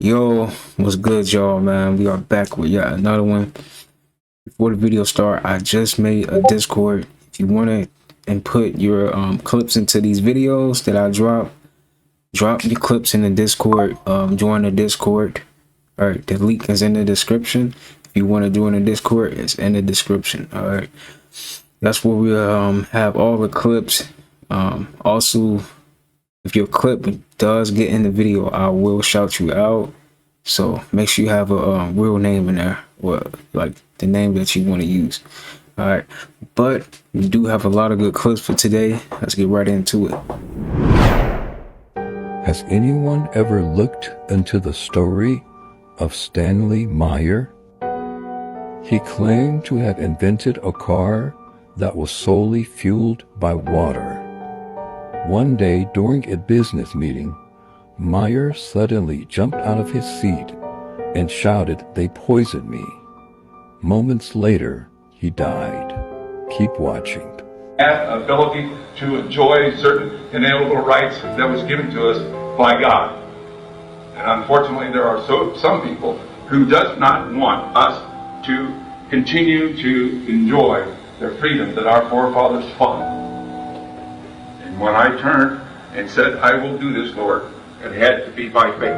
Yo, what's good, y'all, man? We are back with yet another one. Before the video start, I just made a Discord. If you want to input your clips into these videos that I drop your clips in the Discord. Join the Discord. All right, the link is in the description. If you want to join the Discord, it's in the description. All right, that's where we have all the clips. Also, if your clip does get in the video, I will shout you out. So make sure you have a real name in there, or like the name that you want to use. All right, but we do have a lot of good clips for today. Let's get right into it. Has anyone ever looked into the story of Stanley Meyer? He claimed to have invented a car that was solely fueled by water. One day during a business meeting, Meyer suddenly jumped out of his seat and shouted, "They poisoned me." Moments later, he died. Keep watching. Have ability to enjoy certain inalienable rights that was given to us by God. And unfortunately, there are some people who does not want us to continue to enjoy the freedom that our forefathers fought. And when I turned and said, "I will do this, Lord," it had to be by faith.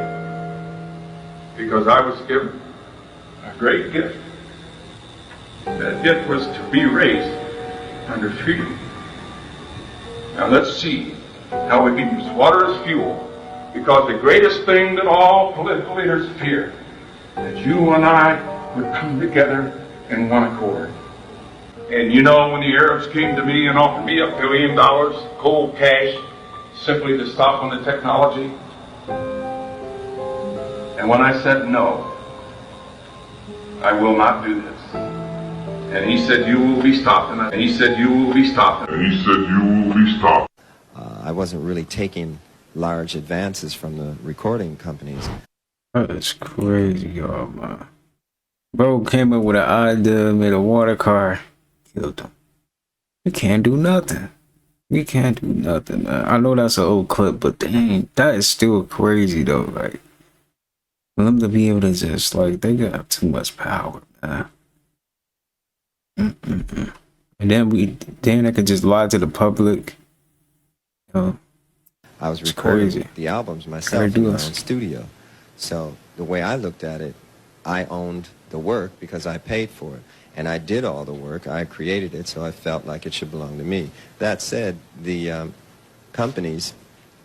Because I was given a great gift. That gift was to be raised under freedom. Now let's see how we can use water as fuel. Because the greatest thing that all political leaders fear, that you and I would come together in one accord. And you know, when the Arabs came to me and offered me $1 billion, cold cash, simply to stop on the technology, and when I said no, I will not do this. And he said, "You will be stopped." And he said, "You will be stopped." And he said, "You will be stopped." I wasn't really taking large advances from the recording companies. That's crazy, y'all, man. Bro came up with an idea, made a water car, killed him. We can't do nothing. We can't do nothing, man. I know that's an old clip, but dang, that is still crazy, though. Like, for them to be able to just, like, they got too much power, man. And then they could just lie to the public. You know, I was it's recording crazy. the albums myself in my own studio. So the way I looked at it, I owned the work because I paid for it. And I did all the work. I created it, so I felt like it should belong to me. That said, the companies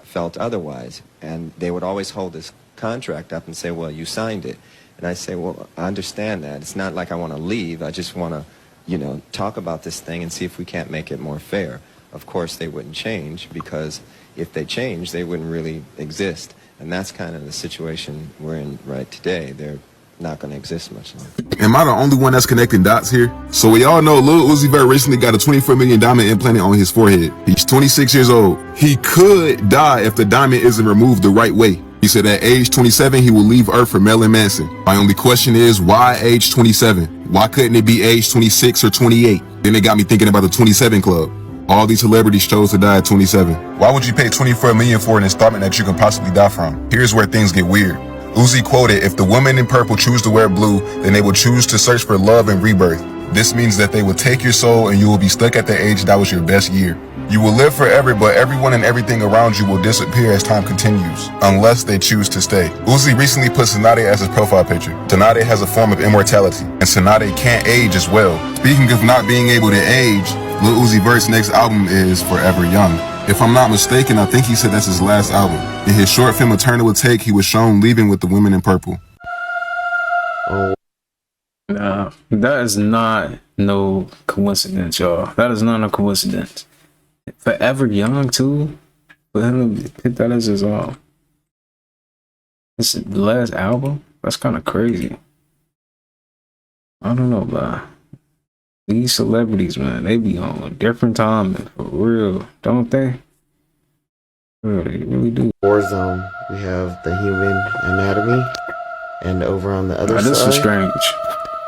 felt otherwise. And they would always hold this contract up and say, "Well, you signed it." And I say, "Well, I understand that. It's not like I want to leave. I just want to, talk about this thing and see if we can't make it more fair." Of course, they wouldn't change, because if they changed, they wouldn't really exist. And that's kind of the situation we're in right today. They're not going to exist much longer. Am I the only one that's connecting dots here? So we all know Lil Uzi Vert recently got a 24 million diamond implanted on his forehead. He's 26 years old. He could die if the diamond isn't removed the right way. He said at age 27, he will leave Earth for Marilyn Manson. My only question is, why age 27? Why couldn't it be age 26 or 28? Then it got me thinking about the 27 Club. All these celebrities chose to die at 27. Why would you pay 24 million for an installment that you can possibly die from? Here's where things get weird. Uzi quoted, "If the women in purple choose to wear blue, then they will choose to search for love and rebirth. This means that they will take your soul and you will be stuck at the age that was your best year. You will live forever, but everyone and everything around you will disappear as time continues, unless they choose to stay." Uzi recently put Tsunade as his profile picture. Tsunade has a form of immortality, and Tsunade can't age as well. Speaking of not being able to age, Lil Uzi Vert's next album is Forever Young. If I'm not mistaken, I think he said that's his last album. In his short film A Turn It Will Take, he was shown leaving with the women in purple. Nah, that is not no coincidence, y'all. That is not a coincidence. Forever Young, too? For him to pick that as his this is the last album? That's kind of crazy. I don't know, but these celebrities, man, they be on a different time, for real, don't they? Yeah, they really do. Warzone, we have the Human Anatomy, and over on the other side, This is strange.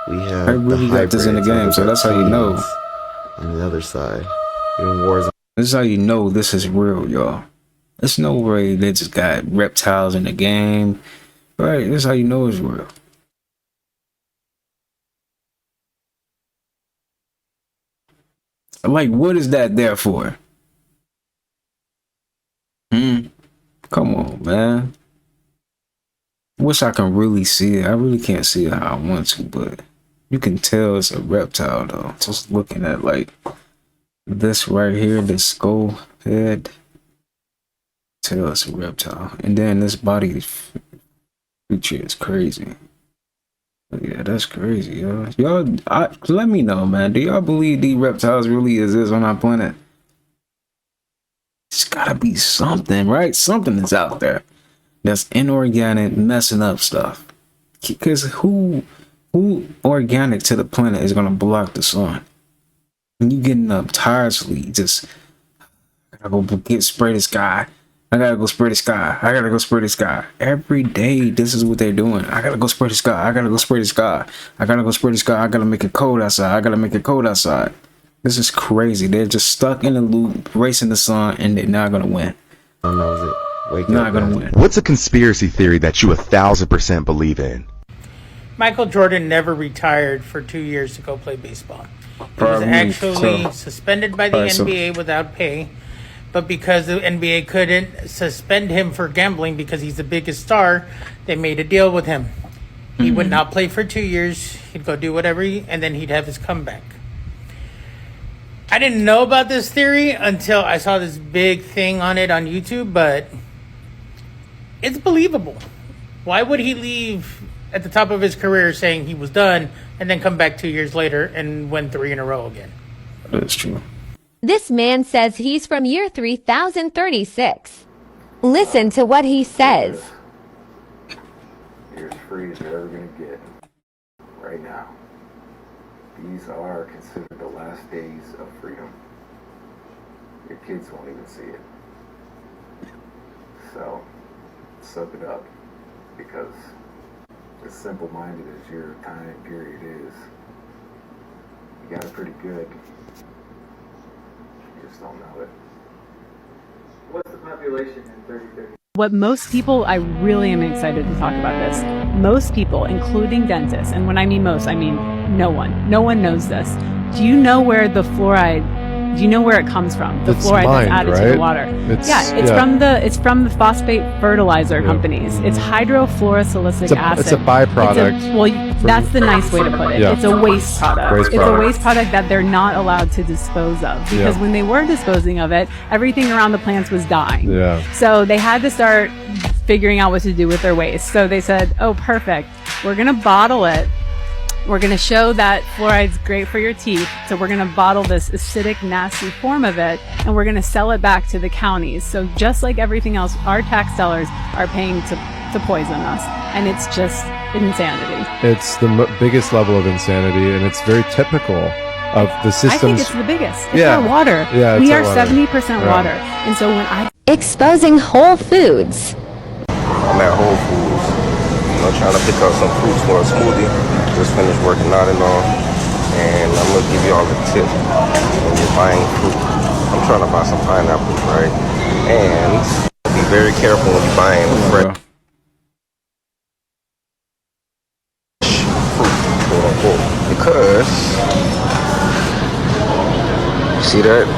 we have I really the got this in the hybrids, game, so that's how you know. On the other side, in Warzone. This is how you know this is real, y'all. There's no way they just got reptiles in the game. Right, that's how you know it's real. Like, what is that there for? Come on, man. Wish I can really see it. I really can't see it how I want to, but you can tell it's a reptile though. Just looking at like this right here, this skull head. Tell it's a reptile. And then this body feature is crazy. Yeah, that's crazy, yo. Y'all, let me know, man. Do y'all believe these reptiles really exist on our planet? It's gotta be something, right? Something is out there that's inorganic, messing up stuff. Because who organic to the planet is gonna block the sun? And you getting up tirelessly, just I gotta go spray the sky. I gotta go spray the sky. I gotta go spray the sky. Every day, this is what they're doing. I gotta go spray the sky. I gotta go spray the sky. I gotta go spray the sky. I gotta make it cold outside. I gotta make it cold outside. This is crazy. They're just stuck in a loop, racing the sun, and they're not gonna win. Knows it. Wake Not up, gonna man. win. What's a conspiracy theory that you 1,000% believe in? Michael Jordan never retired for 2 years to go play baseball. He was Probably actually so. suspended by the Alright, so- NBA without pay, but because the NBA couldn't suspend him for gambling because he's the biggest star, they made a deal with him. He would not play for 2 years. He'd go do whatever, and then he'd have his comeback. I didn't know about this theory until I saw this big thing on it on YouTube, but it's believable. Why would he leave at the top of his career saying he was done and then come back 2 years later and win 3 in a row again? That's true. This man says he's from year 3036. Listen to what he says. You're as free as you're ever going to get right now. These are considered the last days of freedom. Your kids won't even see it. So, suck it up, because as simple-minded as your time period is, you got it pretty good. You just don't know it. What's the population in 3030? What most people, I really am excited to talk about this. Most people, including dentists, and when I mean most, I mean no one. No one knows this. Do you know where the fluoride, do you know where it comes from? The It's fluoride mined, that's added right? to the water. It's from the phosphate fertilizer companies. It's hydrofluorosilicic acid. It's a byproduct. That's the nice way to put it. Yeah. It's a waste product. Waste It's product. a waste product that they're not allowed to dispose of, because Yeah. when they were disposing of it, everything around the plants was dying. Yeah. So they had to start figuring out what to do with their waste. So they said, oh, perfect. We're going to bottle it. We're going to show that fluoride's great for your teeth. So we're going to bottle this acidic, nasty form of it, and we're going to sell it back to the counties. So just like everything else, our tax dollars are paying to poison us. And it's just insanity. It's the biggest level of insanity, and it's very typical of the systems. I think it's the biggest. It's Yeah. our water. Yeah, it's we our are water. 70% Yeah. water. And so when I Exposing Whole Foods. I'm at Whole Foods, trying to pick up some fruits for a smoothie. Just finished working out and all, and I'm gonna give you all a tip when you're buying fruit. I'm trying to buy some pineapples, right? And be very careful when you're buying fresh fruit, quote unquote, because see that?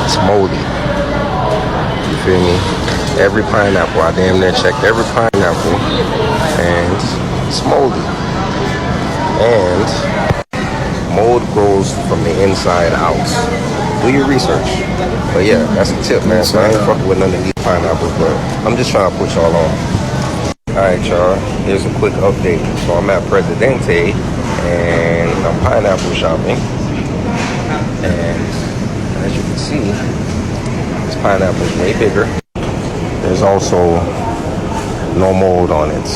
It's moldy. You feel me? Every pineapple, I damn near checked every pineapple, and it's moldy. And mold grows from the inside out. Do your research. But yeah, that's a tip, man. So I ain't fucking with none of these pineapples, but I'm just trying to put y'all on. Alright, y'all, here's a quick update. So I'm at Presidente, and I'm pineapple shopping. And as you can see, this pineapple is way bigger. There's also no mold on it.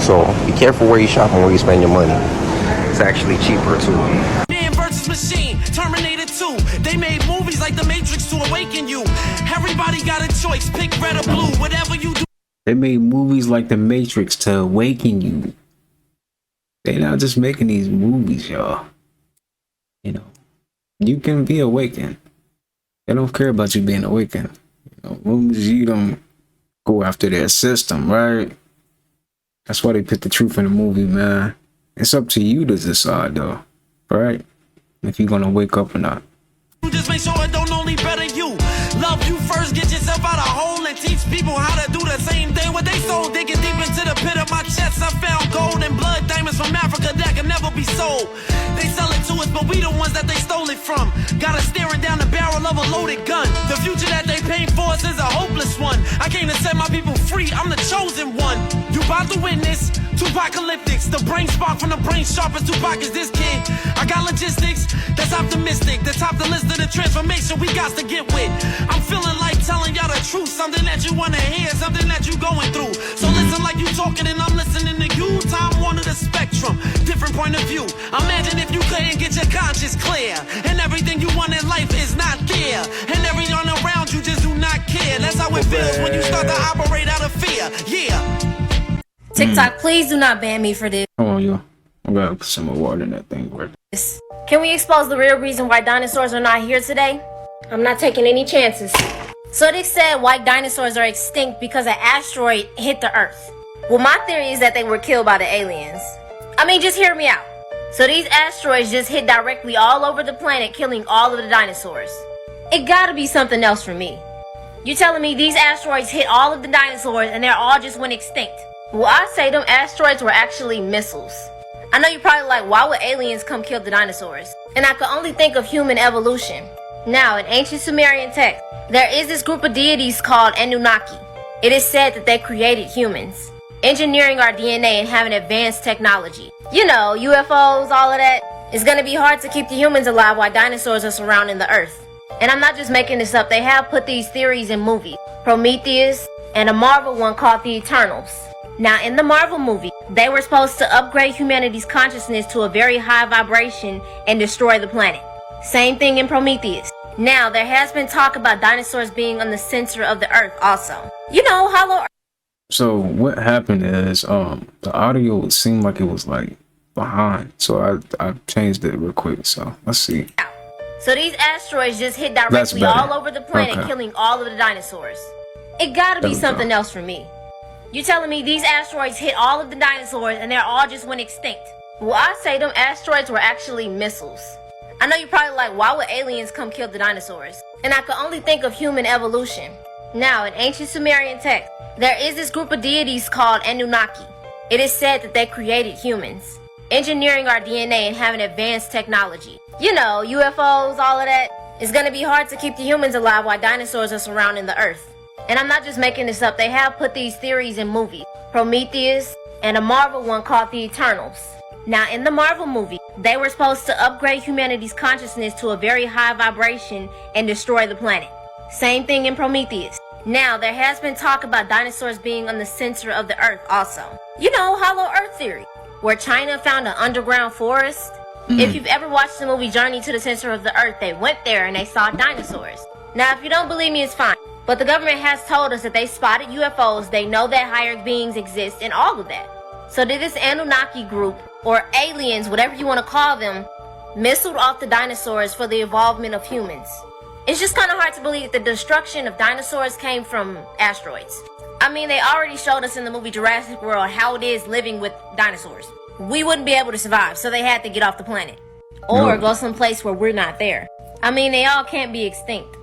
So be careful where you shop and where you spend your money. It's actually cheaper too. Man versus machine, Terminator 2. They made movies like The Matrix to awaken you. Everybody got a choice, pick red or blue, whatever you do. They made movies like The Matrix to awaken you. They're not just making these movies, y'all. You know, you can be awakened. They don't care about you being awakened. You know, movies you don't go after their system, right? That's why they put the truth in the movie, man. It's up to you to decide, though, right? If you're gonna wake up or not. Just make sure it don't only better you. Love you first, get yourself out of hole and teach people how to do the same thing with they soul. Digging deep into the pit of my chest, I found gold and blood diamonds from Africa that can never be sold. They sell it to us, but we the ones that they stole it from. Got us staring down the barrel of a loaded gun. The future that they paint for us is a hopeless one. I came to set my people free, I'm the chosen one. You about to witness Tupacalyptics, the brain spark from the brain sharp as Tupac is this kid. I got logistics that's optimistic, the top the list of the transformation we got to get with. I'm feeling like telling y'all the truth, something that you wanna hear, something that you going through. So listen like you talking and I'm listening to you. Time one of the spectrum, different point of view. Imagine if you couldn't get your conscience clear, and everything you want in life is not there, and everyone around you just do not care. That's how it feels when you start to operate out of fear. Yeah. TikTok, please do not ban me for this. Come on, yo. I gotta put some more water in that thing. Can we expose the real reason why dinosaurs are not here today? I'm not taking any chances. So they said white dinosaurs are extinct because an asteroid hit the Earth. Well, my theory is that they were killed by the aliens. I mean, just hear me out. So these asteroids just hit directly all over the planet, killing all of the dinosaurs. It gotta be something else for me. You're telling me these asteroids hit all of the dinosaurs and they're all just went extinct? Well, I say them asteroids were actually missiles. I know you're probably like, why would aliens come kill the dinosaurs? And I could only think of human evolution. Now, in ancient Sumerian text, there is this group of deities called Anunnaki. It is said that they created humans, engineering our DNA and having advanced technology. You know, UFOs, all of that. It's gonna be hard to keep the humans alive while dinosaurs are surrounding the Earth. And I'm not just making this up, they have put these theories in movies. Prometheus, and a Marvel one called The Eternals. Now, in the Marvel movie, they were supposed to upgrade humanity's consciousness to a very high vibration and destroy the planet. Same thing in Prometheus. Now, there has been talk about dinosaurs being on the center of the Earth also. You know, Hollow Earth. So what happened is, the audio seemed like it was like behind. So I changed it real quick. So let's see. So these asteroids just hit directly all over the planet, killing all of the dinosaurs. It gotta be something else for me. You're telling me these asteroids hit all of the dinosaurs and they're all just went extinct? Well, I say them asteroids were actually missiles. I know you're probably like, why would aliens come kill the dinosaurs? And I could only think of human evolution. Now, in ancient Sumerian text, there is this group of deities called Anunnaki. It is said that they created humans, engineering our DNA and having advanced technology. You know, UFOs, all of that. It's gonna be hard to keep the humans alive while dinosaurs are surrounding the Earth. And I'm not just making this up, they have put these theories in movies. Prometheus, and a Marvel one called The Eternals. Now, in the Marvel movie, they were supposed to upgrade humanity's consciousness to a very high vibration and destroy the planet. Same thing in Prometheus. Now, there has been talk about dinosaurs being on the center of the Earth also. You know, Hollow Earth theory, where China found an underground forest. If you've ever watched the movie Journey to the Center of the Earth, they went there and they saw dinosaurs. Now, if you don't believe me, it's fine. But the government has told us that they spotted UFOs, they know that higher beings exist, and all of that. So did this Anunnaki group, or aliens, whatever you want to call them, missiled off the dinosaurs for the evolvement of humans? It's just kind of hard to believe that the destruction of dinosaurs came from asteroids. I mean, they already showed us in the movie Jurassic World how it is living with dinosaurs. We wouldn't be able to survive, so they had to get off the planet. Or go someplace where we're not there. I mean, they all can't be extinct.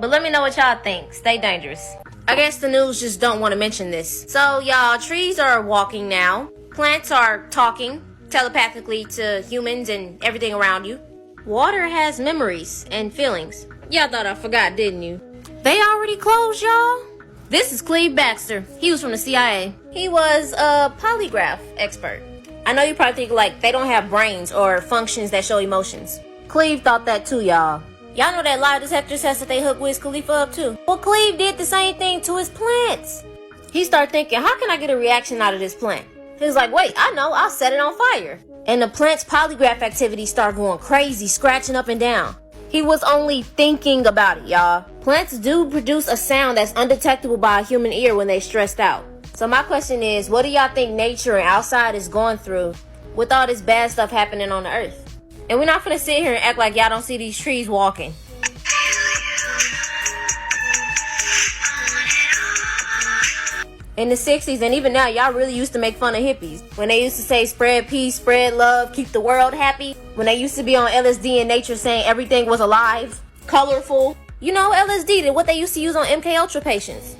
But let me know what y'all think. Stay dangerous. I guess the news just don't want to mention this. So, y'all, trees are walking now. Plants are talking telepathically to humans and everything around you. Water has memories and feelings. Y'all thought I forgot, didn't you? They already closed, y'all. This is Cleve Baxter. He was from the CIA. He was a polygraph expert. I know you probably think like they don't have brains or functions that show emotions. Cleve thought that too, y'all. Y'all know that lie detector test that they hooked Wiz Khalifa up to? Well, Cleve did the same thing to his plants. He started thinking, how can I get a reaction out of this plant? He was like, wait, I know, I'll set it on fire. And the plant's polygraph activity started going crazy, scratching up and down. He was only thinking about it, y'all. Plants do produce a sound that's undetectable by a human ear when they're stressed out. So my question is, what do y'all think nature and outside is going through with all this bad stuff happening on the earth? And we're not gonna sit here and act like y'all don't see these trees walking. In the 60s and even now, y'all really used to make fun of hippies. When they used to say spread peace, spread love, keep the world happy. When they used to be on LSD in nature saying everything was alive, colorful. You know, LSD, what they used to use on MK Ultra patients.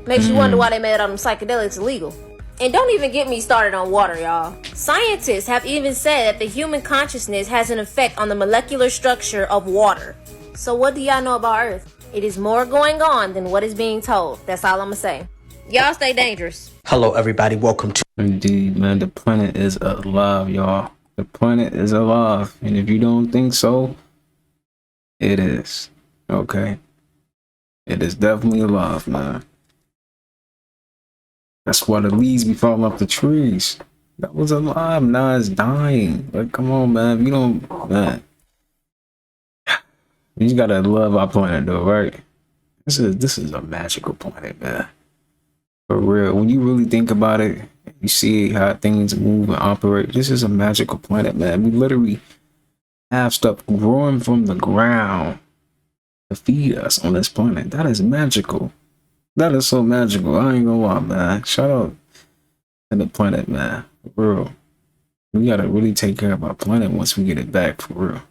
Makes you wonder why they made all them psychedelics illegal. And don't even get me started on water, y'all. Scientists have even said that the human consciousness has an effect on the molecular structure of water. So what do y'all know about Earth? It is more going on than what is being told. That's all I'm gonna say. Y'all stay dangerous. Hello, everybody. Welcome to... Indeed, man. The planet is alive, y'all. The planet is alive. And if you don't think so, it is. Okay? It is definitely alive, man. That's why the leaves be falling off the trees. That was alive. Now it's dying. Like, come on, man. If you don't... Man. You just gotta love our planet, though, right? This is a magical planet, man. For real, when you really think about it, you see how things move and operate. This is a magical planet, man. We literally have stuff growing from the ground to feed us on this planet. That is magical. That is so magical. I ain't gonna lie, man. Shout out to the planet, man. For real. We gotta really take care of our planet once we get it back, for real.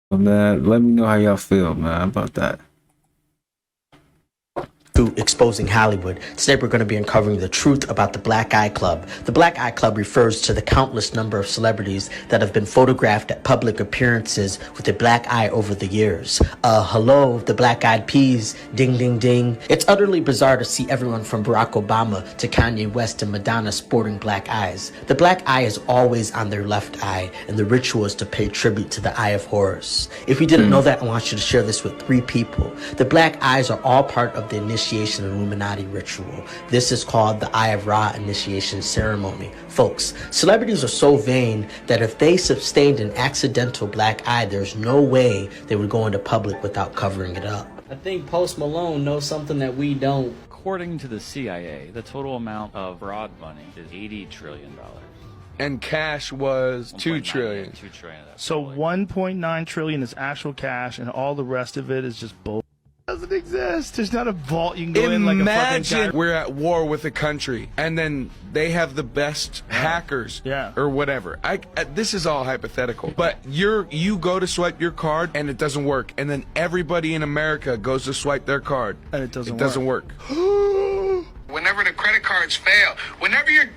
But man, let me know how y'all feel, man, about that. Exposing Hollywood. Today we're going to be uncovering the truth about the Black Eye Club. The Black Eye Club refers to the countless number of celebrities that have been photographed at public appearances with a black eye over the years. Hello, the Black Eyed Peas, ding ding ding. It's utterly bizarre to see everyone from Barack Obama to Kanye West and Madonna sporting black eyes. The black eye is always on their left eye, and the ritual is to pay tribute to the Eye of Horus. If you didn't know that, I want you to share this with 3 people. The black eyes are all part of the initiation Illuminati ritual. This is called the Eye of Ra initiation ceremony. Folks, celebrities are so vain that if they sustained an accidental black eye, there's no way they would go into public without covering it up. I think Post Malone knows something that we don't. According to the CIA, the total amount of fraud money is $80 trillion. And cash was $2 trillion. 2 trillion. So 1.9 trillion is actual cash, and all the rest of it is just bull. Doesn't exist. There's not a vault you can go in like a fucking guy. We're at war with a country, and then they have the best hackers, or whatever. This is all hypothetical, but you go to swipe your card and it doesn't work, and then everybody in America goes to swipe their card and it doesn't work. Whenever the credit cards fail, whenever your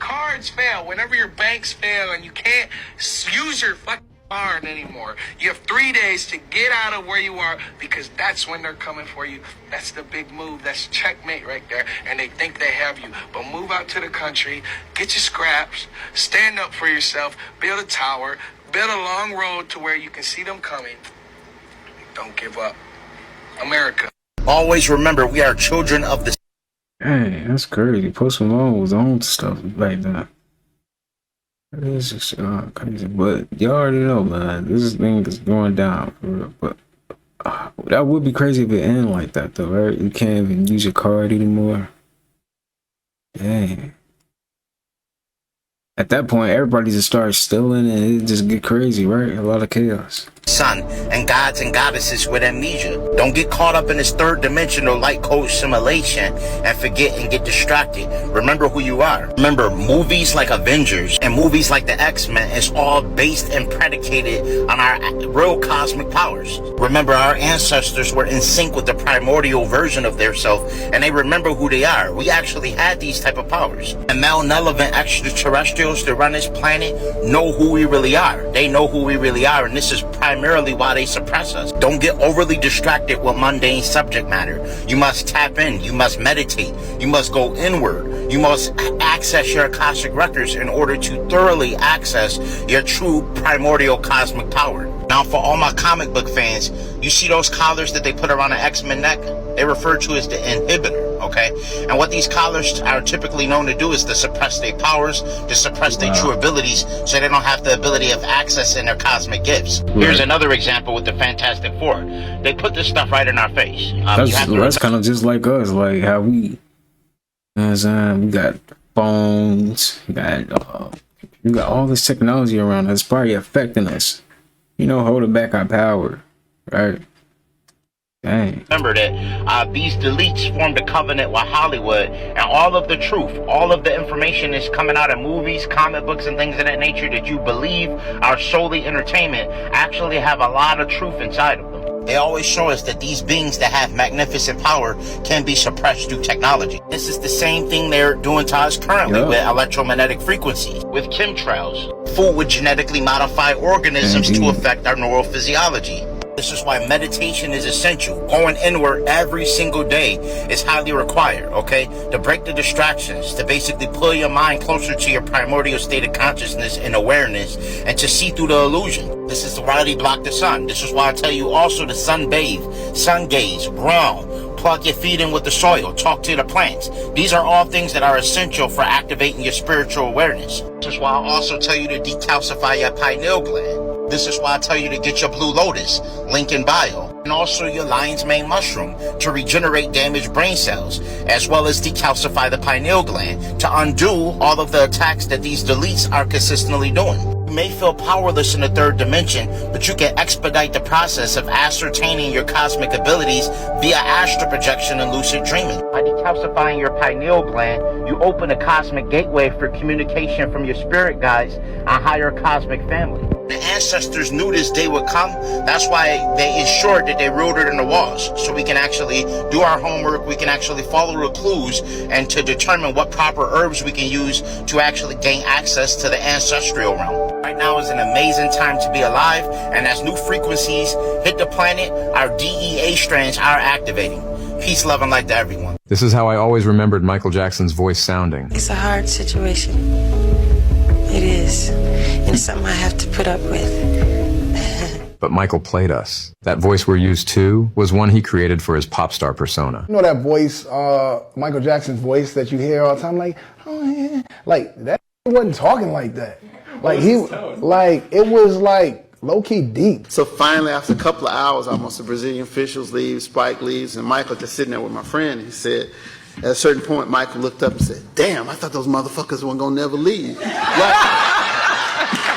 cards fail, whenever your banks fail, and you can't use your fucking card anymore, you have 3 days to get out of where you are, because that's when they're coming for you. That's the big move. That's checkmate right there. And they think they have you. But move out to the country, get your scraps, stand up for yourself, build a tower, build a long road to where you can see them coming. Don't give up. America. Always remember, we are children of the... Hey, that's crazy. Post Malone was on stuff like that. It is just crazy, but y'all already know, man. This thing is going down for real. But that would be crazy if it ended like that, though, right? You can't even use your card anymore. Dang. At that point, everybody just starts stealing, and it just get crazy, right? A lot of chaos. Sun and gods and goddesses with amnesia. Don't get caught up in this third dimensional light code simulation and forget and get distracted. Remember who you are. Remember, movies like Avengers and movies like the X-Men is all based and predicated on our real cosmic powers. Remember, our ancestors were in sync with the primordial version of their self, and they remember who they are. We actually had these type of powers. And malnelevant extraterrestrials that run this planet know who we really are. They know who we really are, and this is primarily why they suppress us. Don't get overly distracted with mundane subject matter. You must tap in. You must meditate. You must go inward. You must access your Akashic records in order to thoroughly access your true primordial cosmic power. Now, for all my comic book fans, you see those collars that they put around an X-Men neck? They refer to as the inhibitor, okay? And what these collars are typically known to do is to suppress their powers, to suppress their true abilities, so they don't have the ability of accessing their cosmic gifts. Here's another example with the Fantastic Four. They put this stuff right in our face. That's kind of just like us, like how we, you know what I'm saying? We got phones, we got all this technology around us, probably affecting us. You know, holding back our power, right? Dang. Remember that these deletes formed a covenant with Hollywood, and all of the truth, all of the information is coming out of movies, comic books, and things of that nature that you believe are solely entertainment actually have a lot of truth inside of them. They always show us that these beings that have magnificent power can be suppressed through technology. This is the same thing they're doing to us currently with electromagnetic frequencies, with chemtrails, food with genetically modified organisms to affect our neurophysiology. This is why meditation is essential. Going inward every single day is highly required, okay? To break the distractions, to basically pull your mind closer to your primordial state of consciousness and awareness, and to see through the illusion. This is why they block the sun. This is why I tell you also to sunbathe, sun gaze, ground, plug your feet in with the soil, talk to the plants. These are all things that are essential for activating your spiritual awareness. This is why I also tell you to decalcify your pineal gland. This is why I tell you to get your blue lotus, link in bio, and also your lion's mane mushroom to regenerate damaged brain cells, as well as decalcify the pineal gland to undo all of the attacks that these deletes are consistently doing. You may feel powerless in the third dimension, but you can expedite the process of ascertaining your cosmic abilities via astral projection and lucid dreaming. By decalcifying your pineal gland, you open a cosmic gateway for communication from your spirit guides and higher cosmic family. The ancestors knew this day would come. That's why they ensured that they wrote it in the walls, so we can actually do our homework, we can actually follow the clues, and to determine what proper herbs we can use to actually gain access to the ancestral realm. Right now is an amazing time to be alive, and as new frequencies hit the planet, our DEA strands are activating. Peace, love, and light to everyone. This is how I always remembered Michael Jackson's voice sounding. It's a hard situation. It is. And it's something I have to put up with. But Michael played us. That voice we're used to was one he created for his pop star persona. You know that voice, Michael Jackson's voice that you hear all the time, like, oh yeah. Like, that wasn't talking like that. Like, it was like low-key deep. So finally, after a couple of hours, almost the Brazilian officials leave, Spike leaves, and Michael just sitting there with my friend. He said, at a certain point, Michael looked up and said, damn, I thought those motherfuckers weren't gonna never leave.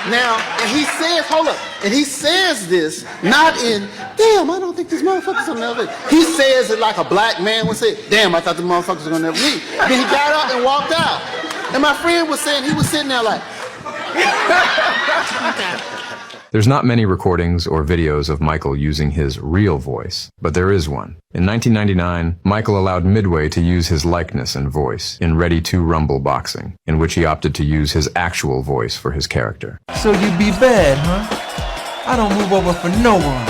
Now, and he says, hold up, and he says this not in, damn, I don't think these motherfuckers will never leave. He says it like a black man would say, damn, I thought the motherfuckers were gonna never leave. Then he got up and walked out. And my friend was saying, he was sitting there like, There's not many recordings or videos of Michael using his real voice, but there is one. In 1999, Michael allowed Midway to use his likeness and voice in Ready to Rumble Boxing, in which he opted to use his actual voice for his character. So you be bad, huh? I don't move over for no one.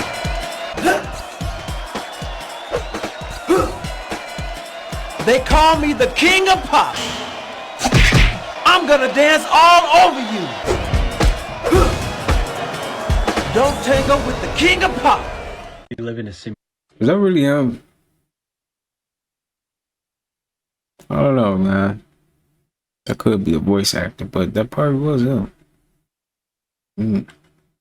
They call me the King of Pop. I'm gonna dance all over you. Don't tango with the King of Pop. You live in a sim. Is that really him? I don't know, man. That could be a voice actor, but that probably was him.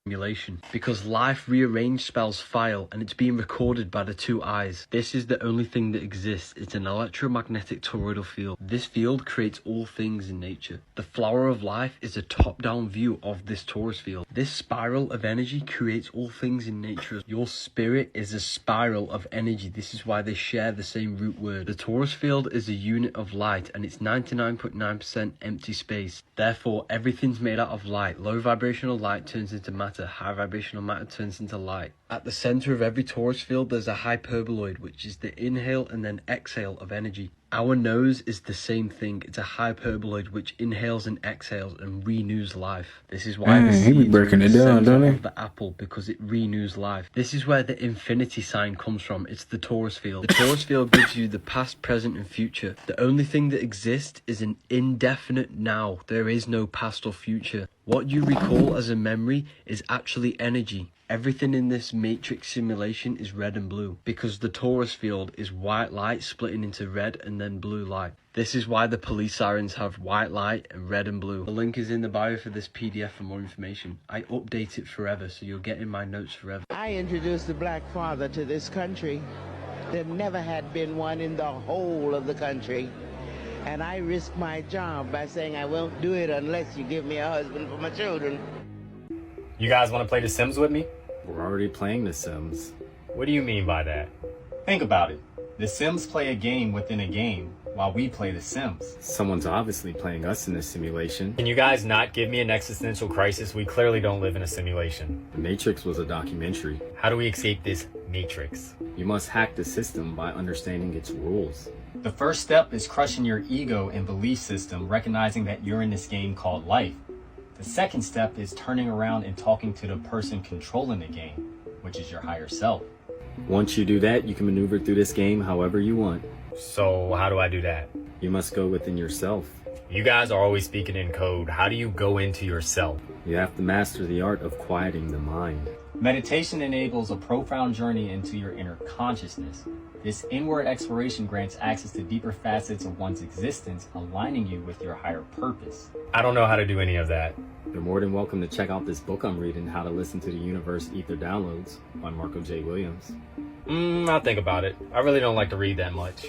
Simulation, because life rearranged spells file and it's being recorded by the two eyes. This is the only thing that exists. It's an electromagnetic toroidal field. This field creates all things in nature. The flower of life is a top-down view of this torus field. This spiral of energy creates all things in nature. Your spirit is a spiral of energy. This is why they share the same root word. The torus field is a unit of light and it's 99.9% empty space. Therefore, everything's made out of light. Low vibrational light turns into matter. High vibrational matter turns into light. At the center of every torus field, there's a hyperboloid, which is the inhale and then exhale of energy. Our nose is the same thing. It's a hyperboloid which inhales and exhales and renews life. This is why the he be breaking it down, don't he? The apple, because it renews life. This is where the infinity sign comes from. It's the torus field. The torus field gives you the past, present, and future. The only thing that exists is an indefinite now. There is no past or future. What you recall as a memory is actually energy. Everything in this matrix simulation is red and blue because the torus field is white light splitting into red and then blue light. This is why the police sirens have white light and red and blue. The link is in the bio for this PDF for more information. I update it forever, so you'll get in my notes forever. I introduced the black father to this country. There never had been one in the whole of the country. And I risked my job by saying I won't do it unless you give me a husband for my children. You guys want to play The Sims with me? We're already playing The Sims. What do you mean by that? Think about it. The Sims play a game within a game while we play The Sims. Someone's obviously playing us in this simulation. Can you guys not give me an existential crisis? We clearly don't live in a simulation. The Matrix was a documentary. How do we escape this Matrix? You must hack the system by understanding its rules. The first step is crushing your ego and belief system, recognizing that you're in this game called life. The second step is turning around and talking to the person controlling the game, which is your higher self. Once you do that, you can maneuver through this game however you want. So how do I do that? You must go within yourself. You guys are always speaking in code. How do you go into yourself? You have to master the art of quieting the mind. Meditation enables a profound journey into your inner consciousness. This inward exploration grants access to deeper facets of one's existence, aligning you with your higher purpose. I don't know how to do any of that. You're more than welcome to check out this book I'm reading, How to Listen to the Universe Ether Downloads by Marco J. Williams. I'll think about it. I really don't like to read that much.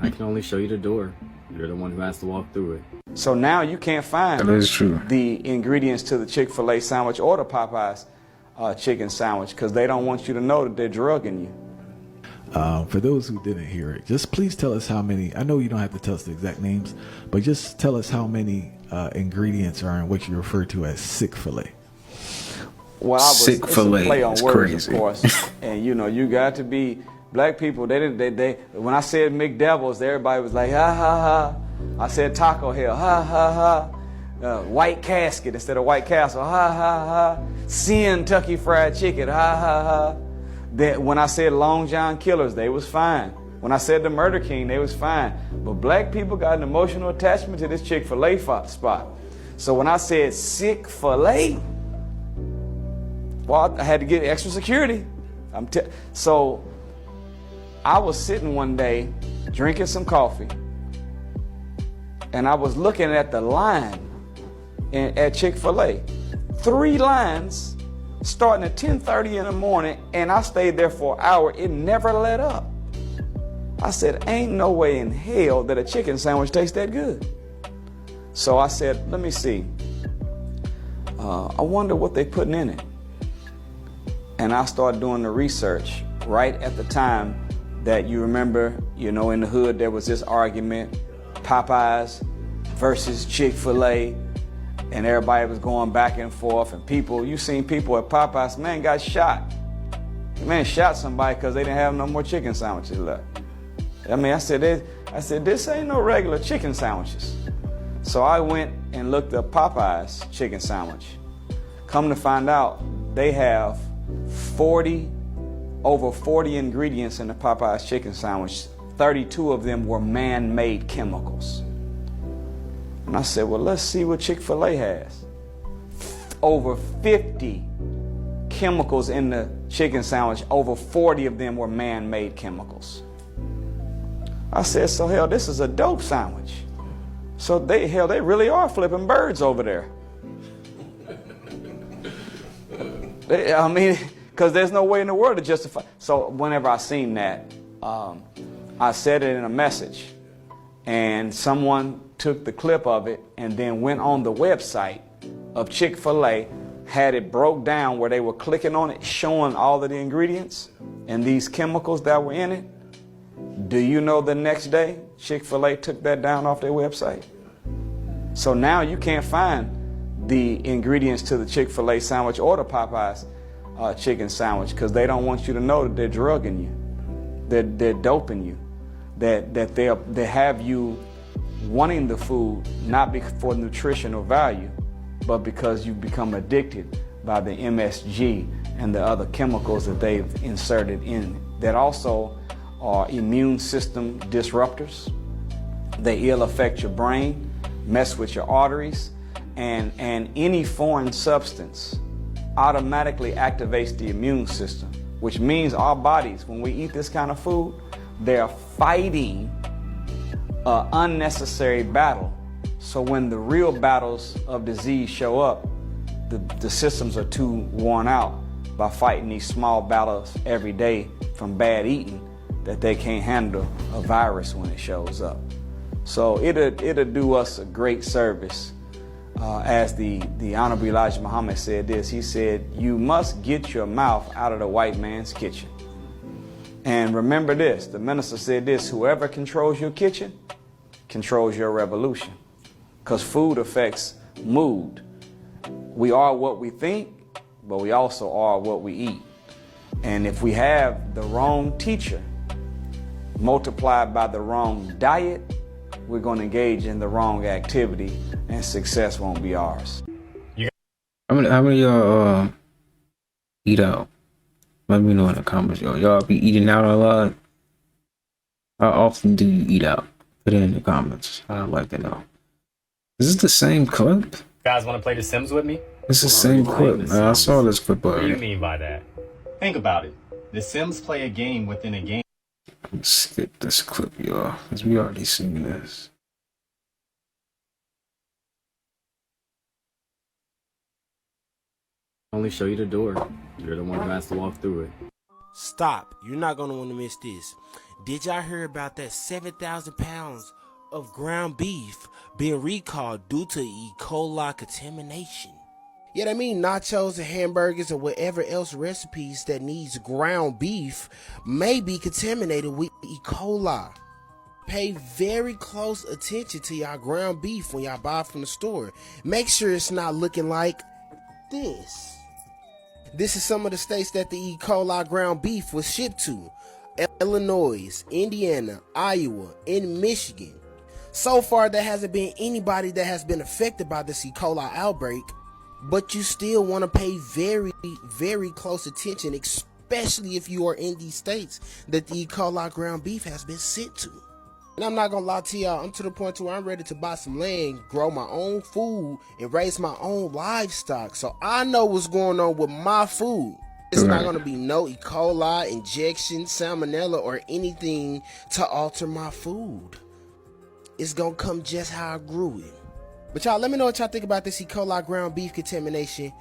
I can only show you the door. You're the one who has to walk through it. So now you can't find the ingredients to the Chick-fil-A sandwich or the Popeyes chicken sandwich because they don't want you to know that they're drugging you. For those who didn't hear it, just please tell us how many. I know you don't have to tell us the exact names, but just tell us how many ingredients are in what you refer to as Sick-fil-A. Well, it's a play on It's words, crazy. of course, and you know you got to be black people. They when I said McDevils, everybody was like ha ha ha. I said Taco Hell, ha ha ha. White Casket instead of White Castle, ha ha ha. Kentucky Fried Chicken, ha ha ha. That when I said Long John Killers, they was fine. When I said the Murder King, they was fine. But black people got an emotional attachment to this Chick-fil-A spot. So when I said Sick-fil-A, well, I had to get extra security. So I was sitting one day drinking some coffee, and I was looking at the line at Chick-fil-A. 3 lines starting at 10:30 in the morning, and I stayed there for an hour. It never let up. I said, ain't no way in hell that a chicken sandwich tastes that good. So I said, let me see. I wonder what they putting in it. And I started doing the research right at the time that you remember, you know, in the hood there was this argument, Popeyes versus Chick-fil-A, and everybody was going back and forth, and people, you seen people at Popeyes, man, got shot. Man shot somebody because they didn't have no more chicken sandwiches left. I mean, I said, this ain't no regular chicken sandwiches. So I went and looked up Popeyes chicken sandwich. Come to find out, they have over 40 ingredients in the Popeyes chicken sandwich. 32 of them were man-made chemicals. And I said, well, let's see what Chick-fil-A has. Over 50 chemicals in the chicken sandwich. Over 40 of them were man-made chemicals. I said, so hell, this is a dope sandwich. So they really are flipping birds over there. I mean, because there's no way in the world to justify. So whenever I seen that, I said it in a message, and someone took the clip of it and then went on the website of Chick-fil-A, had it broke down where they were clicking on it, showing all of the ingredients and these chemicals that were in it. Do you know the next day Chick-fil-A took that down off their website? So now you can't find the ingredients to the Chick-fil-A sandwich or the Popeyes chicken sandwich because they don't want you to know that they're drugging you, they're doping you, that they have you wanting the food not for nutritional value, but because you become addicted by the MSG and the other chemicals that they've inserted in it that also are immune system disruptors. They ill affect your brain, mess with your arteries, and any foreign substance automatically activates the immune system, which means our bodies, when we eat this kind of food, they're fighting an unnecessary battle. So when the real battles of disease show up, the systems are too worn out by fighting these small battles every day from bad eating that they can't handle a virus when it shows up. So it'll do us a great service. As the Honorable Elijah Muhammad said this, he said, you must get your mouth out of the white man's kitchen. And remember this, the minister said this, whoever controls your kitchen controls your revolution. Because food affects mood. We are what we think, but we also are what we eat. And if we have the wrong teacher multiplied by the wrong diet, we're going to engage in the wrong activity and success won't be ours. How many of y'all eat out? Let me know in the comments, y'all. Y'all be eating out a lot? How often do you eat out? Put it in the comments. I'd like to know. Is this the same clip? You guys want to play The Sims with me? It's the same clip, man. I saw this clip What do already. you mean by that? Think about it. The Sims play a game within a game. Let's skip this clip, y'all, because we already seen this. Only show you the door. You're the one who has to walk through it. Stop. You're not going to want to miss this. Did y'all hear about that 7,000 pounds of ground beef being recalled due to E. coli contamination? Yeah, that mean nachos and hamburgers and whatever else recipes that needs ground beef may be contaminated with E. coli. Pay very close attention to y'all ground beef when y'all buy from the store. Make sure it's not looking like this. This is some of the states that the E. coli ground beef was shipped to. Illinois, Indiana, Iowa, and Michigan. So far, there hasn't been anybody that has been affected by this E. coli outbreak, but you still want to pay very, very close attention, especially if you are in these states that the E. coli ground beef has been sent to. And I'm not gonna lie to y'all, I'm to the point where I'm ready to buy some land, grow my own food, and raise my own livestock, so I know what's going on with my food. It's not gonna be no E. coli, injection, salmonella, or anything to alter my food. It's gonna come just how I grew it. But y'all, let me know what y'all think about this E. coli ground beef contamination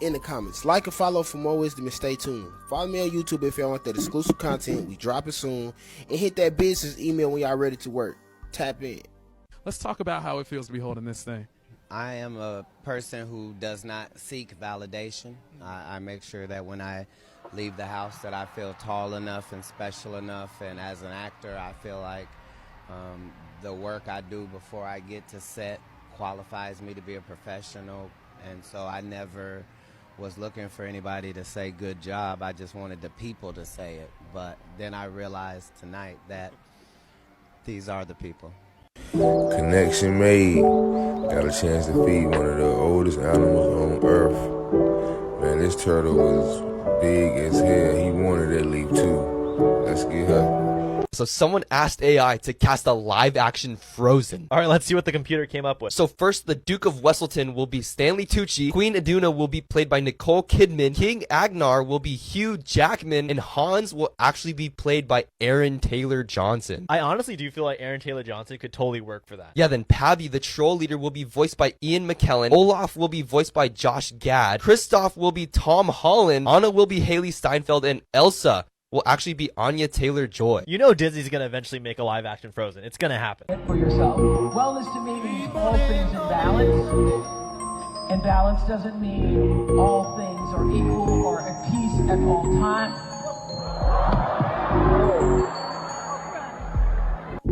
in the comments. Like and follow for more wisdom and stay tuned. Follow me on YouTube if y'all want that exclusive content. We drop it soon. And hit that business email when y'all ready to work. Tap in. Let's talk about how it feels to be holding this thing. I am a person who does not seek validation. I make sure that when I leave the house that I feel tall enough and special enough. And as an actor, I feel like the work I do before I get to set qualifies me to be a professional. And so I never was looking for anybody to say good job. I just wanted the people to say it. But then I realized tonight that these are the people. Connection made. Got a chance to feed one of the oldest animals on earth. Man, this turtle was big as hell. He wanted that leaf too. Let's get her. So someone asked AI to cast a live-action Frozen. All right, let's see what the computer came up with. So first, the Duke of Wesselton will be Stanley Tucci. Queen Iduna will be played by Nicole Kidman. King Agnar will be Hugh Jackman. And Hans will actually be played by Aaron Taylor Johnson. I honestly do feel like Aaron Taylor Johnson could totally work for that. Yeah, then Pavi, the troll leader, will be voiced by Ian McKellen. Olaf will be voiced by Josh Gad. Kristoff will be Tom Holland. Anna will be Haley Steinfeld. And Elsa will actually be Anya Taylor-Joy. You know Disney's going to eventually make a live-action Frozen. It's going to happen. For yourself. Wellness to me means all things in balance. And balance doesn't mean all things are equal or at peace at all times.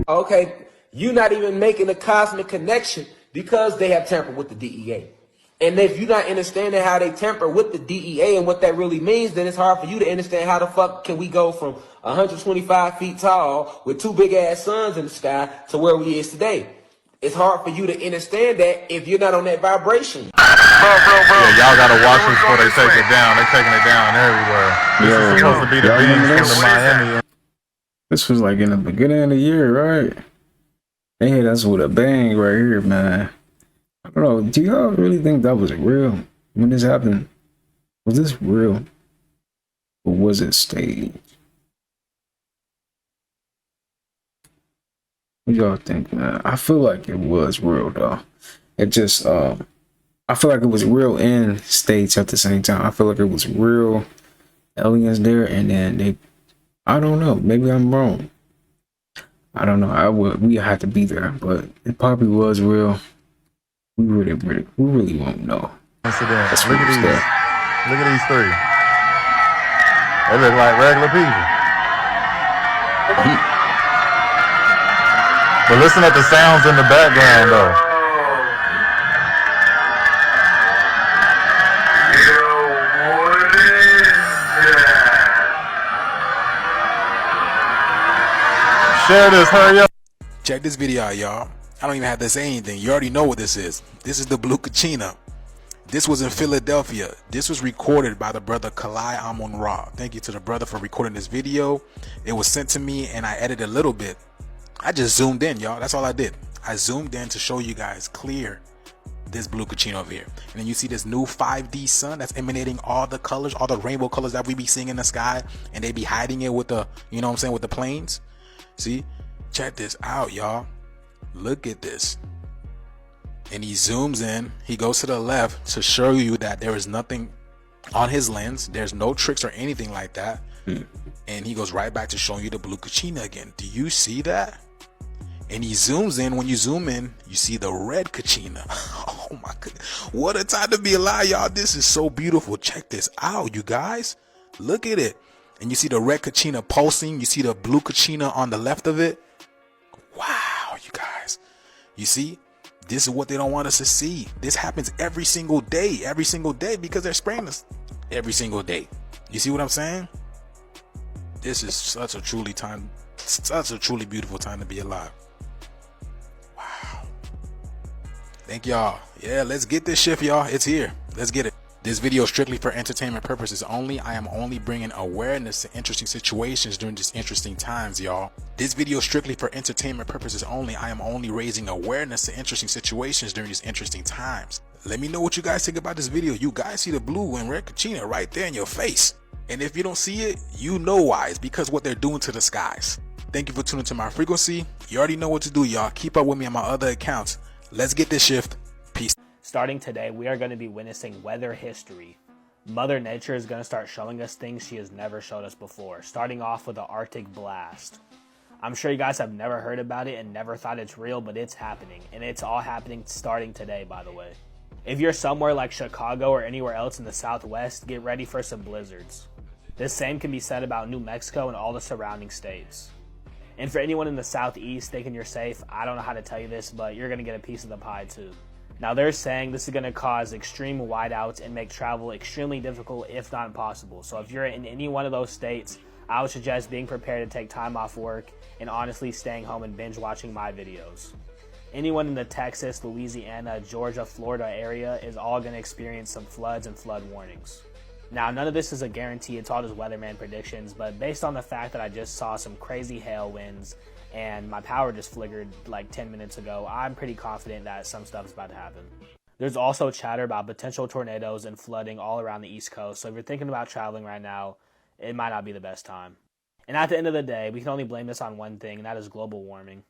Okay, you're not even making a cosmic connection because they have tampered with the DEA. And if you're not understanding how they tamper with the DEA and what that really means, then it's hard for you to understand how the fuck can we go from 125 feet tall with two big ass suns in the sky to where we is today. It's hard for you to understand that if you're not on that vibration. Yeah, y'all gotta watch this before they take it down. They're taking it down everywhere. This is supposed to be the beach from Miami. This was like in the beginning of the year, right? They hit us with a bang right here, man. I don't know. Do y'all really think that was real when this happened? Was this real? Or was it staged? What y'all think, man? I feel like it was real, though. It just, I feel like it was real and staged at the same time. I feel like it was real aliens there, and then they, I don't know. Maybe I'm wrong. I don't know. We had to be there, but it probably was real. We really won't know. Look at these three. They look like regular people. But listen at the sounds in the background, though. Share this, hurry up. Check this video out, y'all. I don't even have to say anything. You already know what this is. This is the Blue Kachina. This was in Philadelphia. This was recorded by the brother Kalai Amun-Ra. Thank you to the brother for recording this video. It was sent to me and I edited a little bit. I just zoomed in, y'all. That's all I did. I zoomed in to show you guys clear this Blue Kachina over here. And then you see this new 5D sun that's emanating all the colors, all the rainbow colors that we be seeing in the sky. And they be hiding it with the, you know what I'm saying, with the planes. See? Check this out, y'all. Look at this. And he zooms in, he goes to the left to show you that there is nothing on his lens. There's no tricks or anything like that. And he goes right back to showing you the Blue Kachina again. Do you see that? And he zooms in. When you zoom in, you see the red Kachina. Oh my goodness. What a time to be alive, y'all. This is so beautiful. Check this out, you guys. Look at it. And you see the red Kachina pulsing. You see the Blue Kachina on the left of it. Wow, you guys. You see? This is what they don't want us to see. This happens every single day because they're spraying us every single day. You see what I'm saying? This is such a truly beautiful time to be alive. Wow. Thank y'all. Yeah, let's get this shift, y'all. It's here. Let's get it. This video is strictly for entertainment purposes only. I am only bringing awareness to interesting situations during these interesting times, y'all. This video is strictly for entertainment purposes only. I am only raising awareness to interesting situations during these interesting times. Let me know what you guys think about this video. You guys see the blue and red Kachina right there in your face. And if you don't see it, you know why. It's because what they're doing to the skies. Thank you for tuning to my frequency. You already know what to do, y'all. Keep up with me on my other accounts. Let's get this shift. Peace. Starting today, we are going to be witnessing weather history. Mother Nature is going to start showing us things she has never showed us before, starting off with the Arctic blast. I'm sure you guys have never heard about it and never thought it's real, but it's happening, and it's all happening starting today, by the way. If you're somewhere like Chicago or anywhere else in the Southwest, get ready for some blizzards. The same can be said about New Mexico and all the surrounding states. And for anyone in the Southeast thinking you're safe, I don't know how to tell you this, but you're going to get a piece of the pie too. Now they're saying this is going to cause extreme whiteouts and make travel extremely difficult, if not impossible. So if you're in any one of those states, I would suggest being prepared to take time off work and honestly staying home and binge watching my videos. Anyone in the Texas, Louisiana, Georgia, Florida area is all going to experience some floods and flood warnings. Now none of this is a guarantee, it's all just weatherman predictions, but based on the fact that I just saw some crazy hail winds and my power just flickered like 10 minutes ago, I'm pretty confident that some stuff's about to happen. There's also chatter about potential tornadoes and flooding all around the East Coast, so if you're thinking about traveling right now, it might not be the best time. And at the end of the day, we can only blame this on one thing, and that is global warming.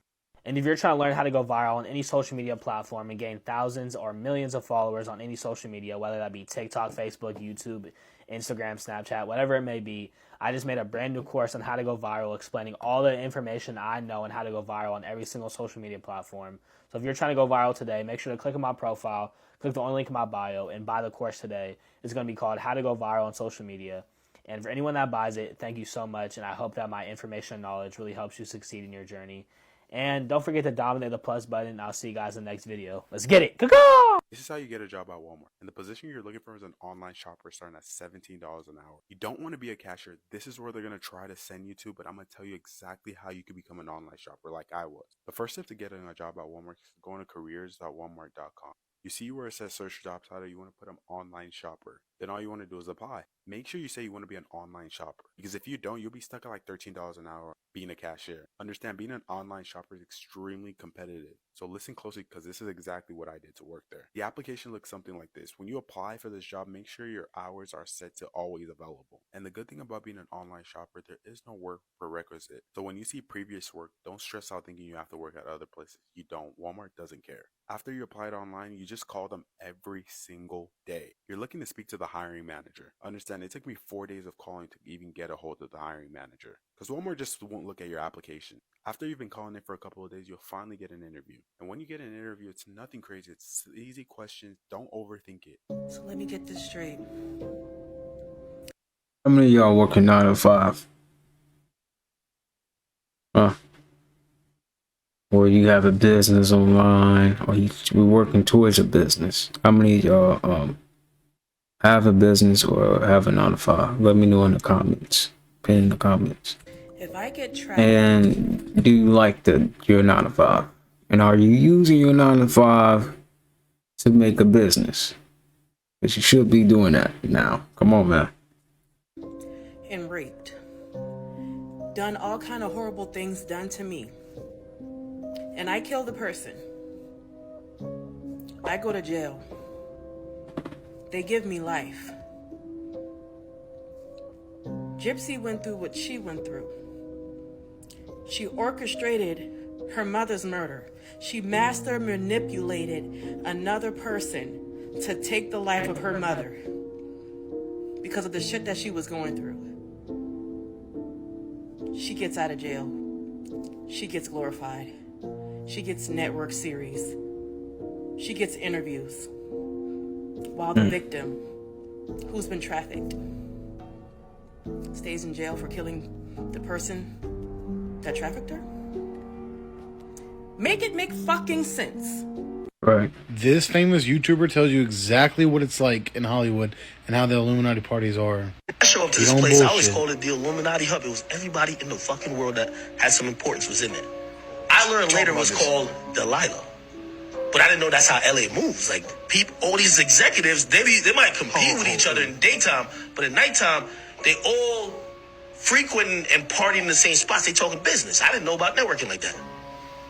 And if you're trying to learn how to go viral on any social media platform and gain thousands or millions of followers on any social media, whether that be TikTok, Facebook, YouTube, Instagram, Snapchat, whatever it may be, I just made a brand new course on how to go viral, explaining all the information I know on how to go viral on every single social media platform. So if you're trying to go viral today, make sure to click on my profile, click the only link in my bio, and buy the course today. It's going to be called How to Go Viral on Social Media. And for anyone that buys it, thank you so much, and I hope that my information and knowledge really helps you succeed in your journey. And don't forget to dominate the plus button. I'll see you guys in the next video. Let's get it. Caw-caw! This is how you get a job at Walmart. And the position you're looking for is an online shopper starting at $17 an hour. You don't want to be a cashier. This is where they're going to try to send you to, but I'm going to tell you exactly how you can become an online shopper like I was. The first step to getting a job at Walmart is going to careers.walmart.com. You see where it says search job title, you want to put an online shopper. Then all you want to do is apply. Make sure you say you want to be an online shopper, because if you don't, you'll be stuck at like $13 an hour being a cashier. Understand, being an online shopper is extremely competitive. So listen closely, because this is exactly what I did to work there. The application looks something like this. When you apply for this job, make sure your hours are set to always available. And the good thing about being an online shopper, there is no work prerequisite. So when you see previous work, don't stress out thinking you have to work at other places. You don't. Walmart doesn't care. After you applied online, you just call them every single day. You're looking to speak to the hiring manager. Understand, it took me 4 days of calling to even get a hold of the hiring manager, because Walmart just won't look at your application. After you've been calling it for a couple of days, you'll finally get an interview. And when you get an interview, it's nothing crazy. It's easy questions. Don't overthink it. So let me get this straight. How many of y'all working 9 to 5? or you have a business online, or you're working towards a business. How many of y'all have a business or have a 9-to-5? Let me know in the comments. Pin in the comments. If I get trapped, And do you like your 9-to-5? And are you using your 9-to-5 to make a business? Because you should be doing that now. Come on, man. and raped, done all kind of horrible things done to me, and I kill the person, I go to jail. They give me life. Gypsy went through what she went through. She orchestrated her mother's murder. She master manipulated another person to take the life of her mother because of the shit that she was going through. She gets out of jail. She gets glorified. She gets network series. She gets interviews. While the victim, who's been trafficked, stays in jail for killing the person that trafficked her. Make it make fucking sense. Right. This famous YouTuber tells you exactly what it's like in Hollywood and how the Illuminati parties are. I show up to this place, I always called it the Illuminati Hub. It was everybody in the fucking world that had some importance was in it. I learned later it was called Delilah. But I didn't know that's how LA moves. Like, people, all these executives, they might compete with each other in daytime, but at nighttime, they all frequenting and partying in the same spots. They talking business. I didn't know about networking like that.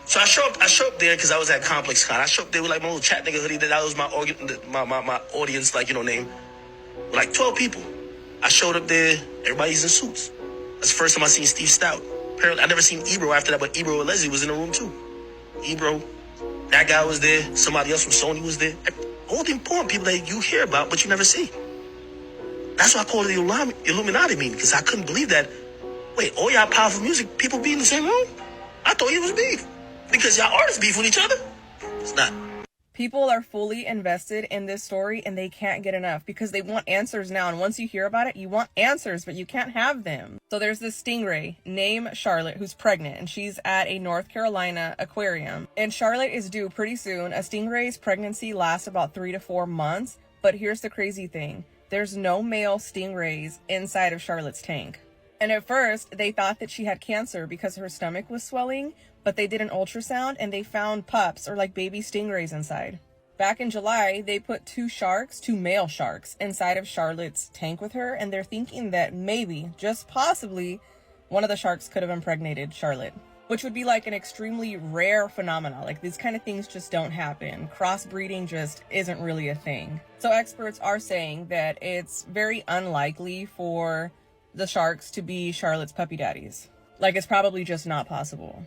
So I show up there because I was at Complex Con. I show up there with like my little chat nigga hoodie. That was my audience, like, you know, name. With like 12 people. I showed up there. Everybody's in suits. That's the first time I seen Steve Stout. Apparently, I never seen Ebro after that, but Ebro and Leslie was in the room too. Ebro, that guy was there. Somebody else from Sony was there. All the important people that you hear about, but you never see. That's why I call it the Illuminati meeting, because I couldn't believe that. Wait, all y'all powerful music people be in the same room? I thought it was beef. Because y'all artists beef with each other? It's not. People are fully invested in this story and they can't get enough because they want answers now. And once you hear about it, you want answers, but you can't have them. So there's this stingray named Charlotte who's pregnant and she's at a North Carolina aquarium. And Charlotte is due pretty soon. A stingray's pregnancy lasts about 3 to 4 months. But here's the crazy thing. There's no male stingrays inside of Charlotte's tank. And at first, they thought that she had cancer because her stomach was swelling, but they did an ultrasound and they found pups or like baby stingrays inside. Back in July, they put two male sharks, inside of Charlotte's tank with her, and they're thinking that maybe, just possibly, one of the sharks could have impregnated Charlotte, which would be like an extremely rare phenomenon. Like, these kind of things just don't happen. Crossbreeding just isn't really a thing. So experts are saying that it's very unlikely for the sharks to be Charlotte's puppy daddies. Like, it's probably just not possible.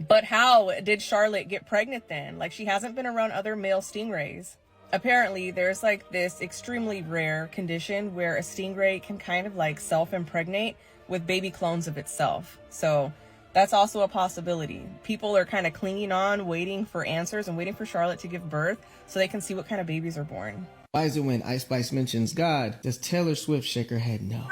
But how did Charlotte get pregnant then? Like, she hasn't been around other male stingrays. Apparently, there's like this extremely rare condition where a stingray can kind of like self-impregnate with baby clones of itself. So that's also a possibility. People are kind of clinging on, waiting for answers and waiting for Charlotte to give birth so they can see what kind of babies are born. Why is it when Ice Spice mentions God, does Taylor Swift shake her head no?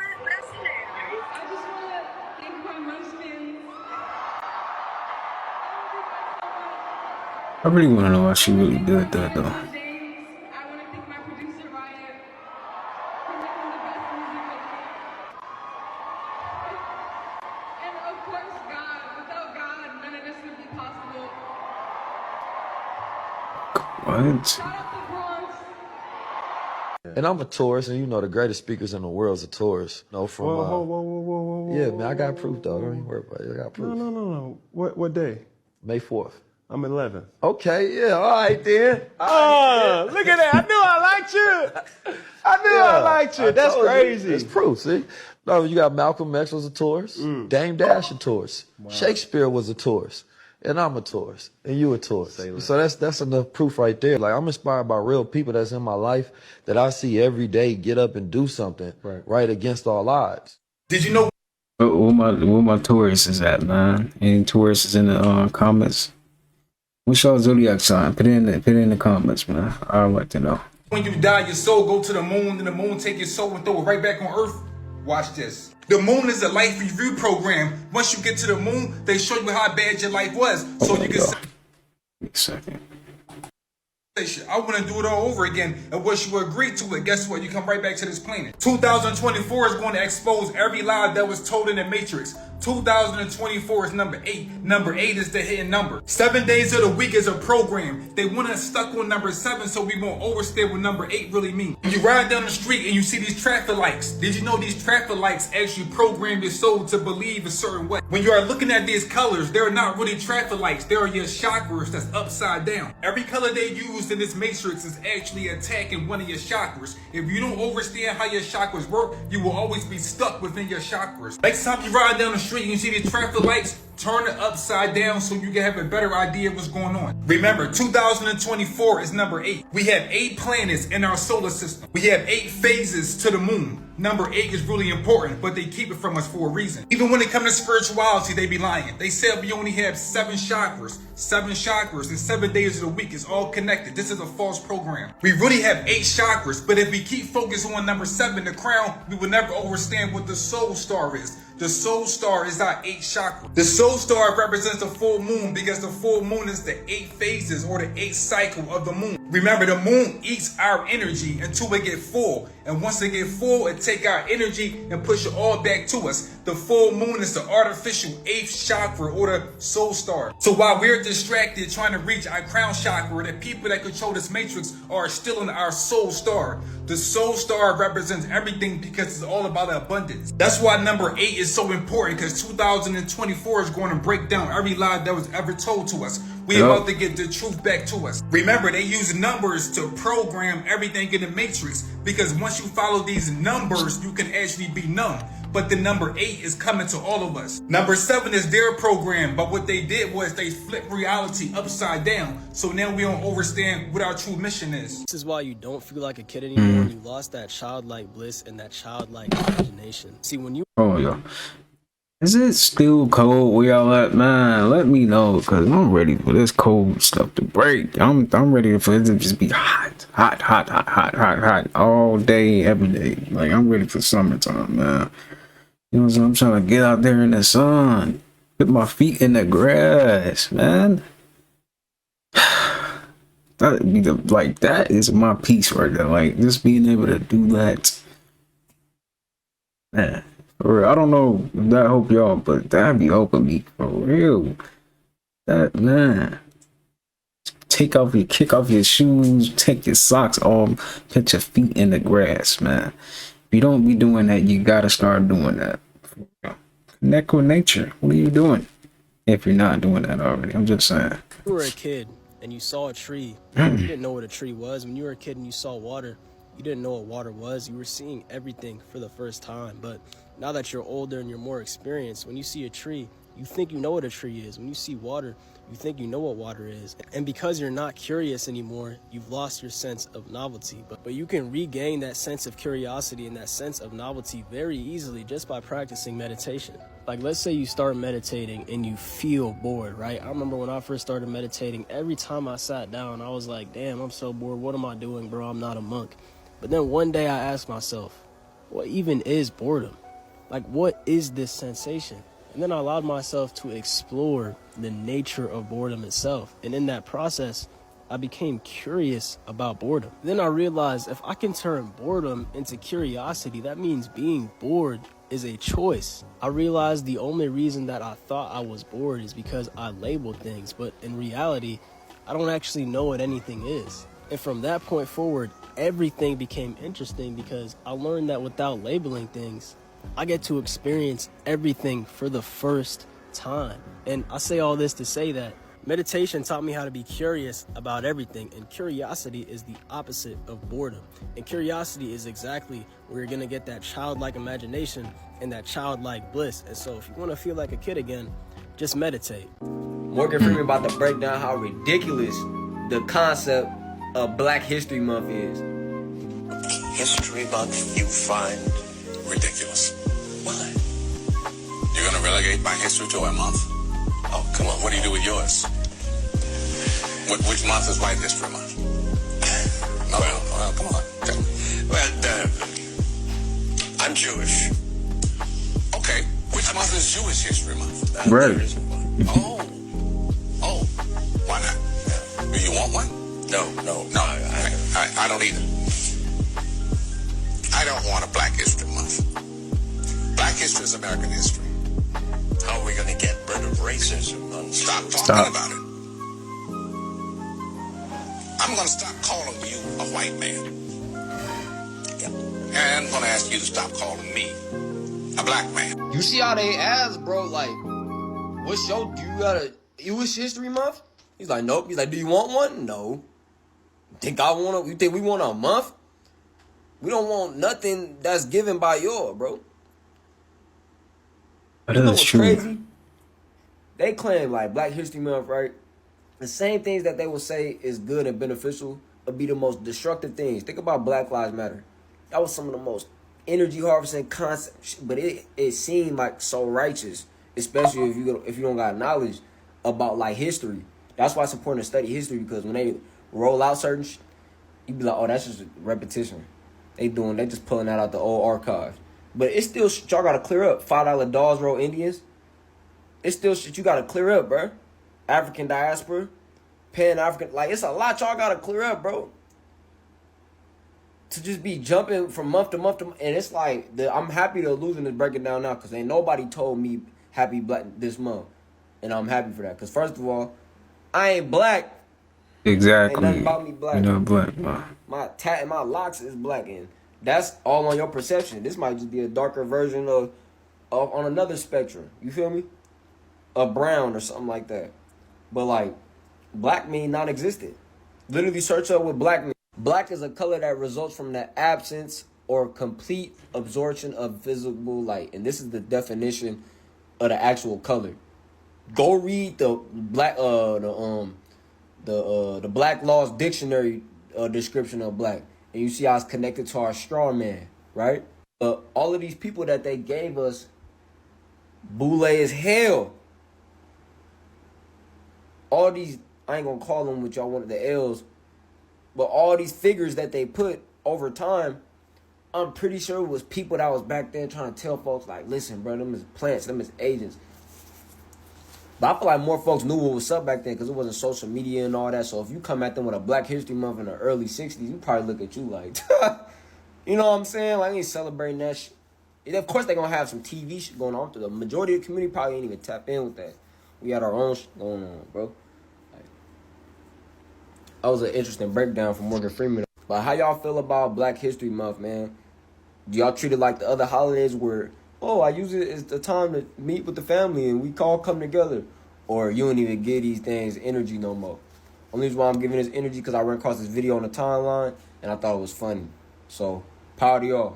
I really want to know why she really did that, though. What? And I'm a tourist, and you know the greatest speakers in the world is a tourist. No, from Whoa. yeah, man, I got proof though. Don't even worry about it. I got proof. No. What day? May 4th. I'm 11. Okay, yeah, all right then. Oh, look at that! I knew I liked you. I liked you. That's crazy. It's proof. See, no, you got Malcolm X was a tourist. Dame Dash a tourist. Wow. Shakespeare was a tourist. And I'm a tourist, and you a tourist. So that's enough proof right there. Like, I'm inspired by real people that's in my life that I see every day get up and do something right against all odds. Did you know where my tourists is at, man? Any tourists in the comments? What's your zodiac sign? Put it in the comments, man. I'd like to know. when you die, your soul go to the moon, and the moon take your soul and throw it right back on Earth? Watch this. The moon is a life review program. Once you get to the moon, they show you how bad your life was. So you can say, Wait a second. I want to do it all over again. And once you agree to it, guess what? You come right back to this planet. 2024 is going to expose every lie that was told in the Matrix. 2024 is number 8. Number 8 is the hidden number. 7 days of the week is a program. They want us stuck on number 7 so we won't overstay what number 8 really means. When you ride down the street and you see these traffic lights, did you know these traffic lights actually program your soul to believe a certain way? When you are looking at these colors, they're not really traffic lights. They are your chakras that's upside down. Every color they use in this matrix is actually attacking one of your chakras. If you don't understand how your chakras work, you will always be stuck within your chakras. Next time you ride down the street and you see these traffic lights, turn it upside down so you can have a better idea of what's going on. Remember, 2024 is number 8. We have 8 planets in our solar system. We have 8 phases to the moon. Number 8 is really important, but they keep it from us for a reason. Even when it comes to spirituality, they be lying. They said we only have 7 chakras. 7 chakras and 7 days of the week is all connected. This is a false program. We really have 8 chakras, but if we keep focusing on number 7, the crown, we will never understand what the soul star is. The soul star is our 8th chakra. The soul star represents the full moon because the full moon is the 8 phases or the 8th cycle of the moon. Remember, the moon eats our energy until it get full. And once it get full, it take our energy and push it all back to us. The full moon is the artificial 8th chakra or the soul star. So while we're distracted trying to reach our crown chakra, the people that control this matrix are still in our soul star. The soul star represents everything because it's all about abundance. That's why number 8 is so important, because 2024 is going to break down every lie that was ever told to us. We about to get the truth back to us. Remember, they use numbers to program everything in the matrix, because once you follow these numbers, you can actually be numb. But the number 8 is coming to all of us. Number 7 is their program, but what they did was they flipped reality upside down. So now we don't understand what our true mission is. This is why you don't feel like a kid anymore. You lost that childlike bliss and that childlike imagination. See, when you Yo. Is it still cold where y'all at, man? Let me know, cause I'm ready for this cold stuff to break. I'm ready for it to just be hot all day, every day. Like, I'm ready for summertime, man. You know what I'm saying? I'm trying to get out there in the sun, put my feet in the grass, man. That'd be that is my peace right there. Like, just being able to do that, man. For real. I don't know if that help y'all, but that'd be helping me for real. That, man. Kick off your shoes, take your socks off, put your feet in the grass, man. If you don't be doing that, you gotta start doing that. Connect with nature. What are you doing? If you're not doing that already, I'm just saying. you were a kid and you saw a tree, you didn't know what a tree was. When you were a kid and you saw water, you didn't know what water was. You were seeing everything for the first time. But now that you're older and you're more experienced, when you see a tree, you think you know what a tree is. When you see water, you think you know what water is. And because you're not curious anymore, you've lost your sense of novelty. But you can regain that sense of curiosity and that sense of novelty very easily just by practicing meditation. Like, let's say you start meditating and you feel bored, right? I remember when I first started meditating, every time I sat down, I was like, damn, I'm so bored. What am I doing, bro? I'm not a monk. But then one day I asked myself, what even is boredom? Like, what is this sensation? And then I allowed myself to explore the nature of boredom itself. And in that process, I became curious about boredom. Then I realized if I can turn boredom into curiosity, that means being bored is a choice. I realized the only reason that I thought I was bored is because I labeled things. But in reality, I don't actually know what anything is. And from that point forward, everything became interesting because I learned that without labeling things, I get to experience everything for the first time. And I say all this to say that meditation taught me how to be curious about everything, and curiosity is the opposite of boredom. And curiosity is exactly where you're gonna get that childlike imagination and that childlike bliss. And so if you wanna feel like a kid again, just meditate. Morgan Freeman about to break down how ridiculous the concept of Black History Month is. History Month you find ridiculous. Why? You're gonna relegate my history to a month? Oh, come on. What do you do with yours? Which month is White History Month? Well, come on. Tell me. Well, I'm Jewish. History Month. Right. Oh, why not? Do you want one? No, I don't either. I don't want a Black History Month. Black history is American history. How are we going to get rid of racism? Stop talking about it. I'm going to stop calling you a white man. And I'm going to ask you to stop calling me a black man. You see how they ask, bro, like, what's your, do you got a Jewish History Month? He's like, nope. He's like, do you want one? No. You think we want a month? We don't want nothing that's given by y'all, bro. That is true. Crazy? They claim, like, Black History Month, right? The same things that they will say is good and beneficial will be the most destructive things. Think about Black Lives Matter. That was some of the most energy harvesting concepts, but it seemed like so righteous, especially if you don't got knowledge about like history. That's why it's important to study history, because when they roll out certain you be like, oh, that's just a repetition. They just pulling that out the old archives. But it's still shit y'all gotta clear up. $5 Dawes Road Indians. It's still shit you gotta clear up, bro. African diaspora, Pan-African, like it's a lot y'all gotta clear up, bro. To just be jumping from month to month and it's like I'm happy to losing this breaking down now, because ain't nobody told me happy Black this month, and I'm happy for that. Because first of all, I ain't black. Exactly. Ain't nothing about me black. You're not black, man. My tat and my locks is black, and that's all on your perception. This might just be a darker version of on another spectrum. You feel me? A brown or something like that. But like, black mean non-existent. Literally search up what black mean. Black is a color that results from the absence or complete absorption of visible light, and this is the definition of the actual color. Go read the Black the Black Laws Dictionary description of black, and you see how it's connected to our straw man, right? All of these people that they gave us, boule as hell. All these, I ain't gonna call them what y'all wanted, the L's. But all these figures that they put over time, I'm pretty sure it was people that was back then trying to tell folks, like, listen, bro, them is plants, them is agents. But I feel like more folks knew what was up back then because it wasn't social media and all that. So if you come at them with a Black History Month in the early 60s, you probably look at you like, you know what I'm saying? Like, I ain't celebrating that shit. And of course, they're going to have some TV shit going on. The majority of the community probably ain't even tap in with that. We had our own shit going on, bro. That was an interesting breakdown from Morgan Freeman. But how y'all feel about Black History Month, man? Do y'all treat it like the other holidays where, oh, I use it as the time to meet with the family and we all come together? Or you don't even give these things energy no more? Only reason why I'm giving this energy because I ran across this video on the timeline and I thought it was funny. So, power to y'all.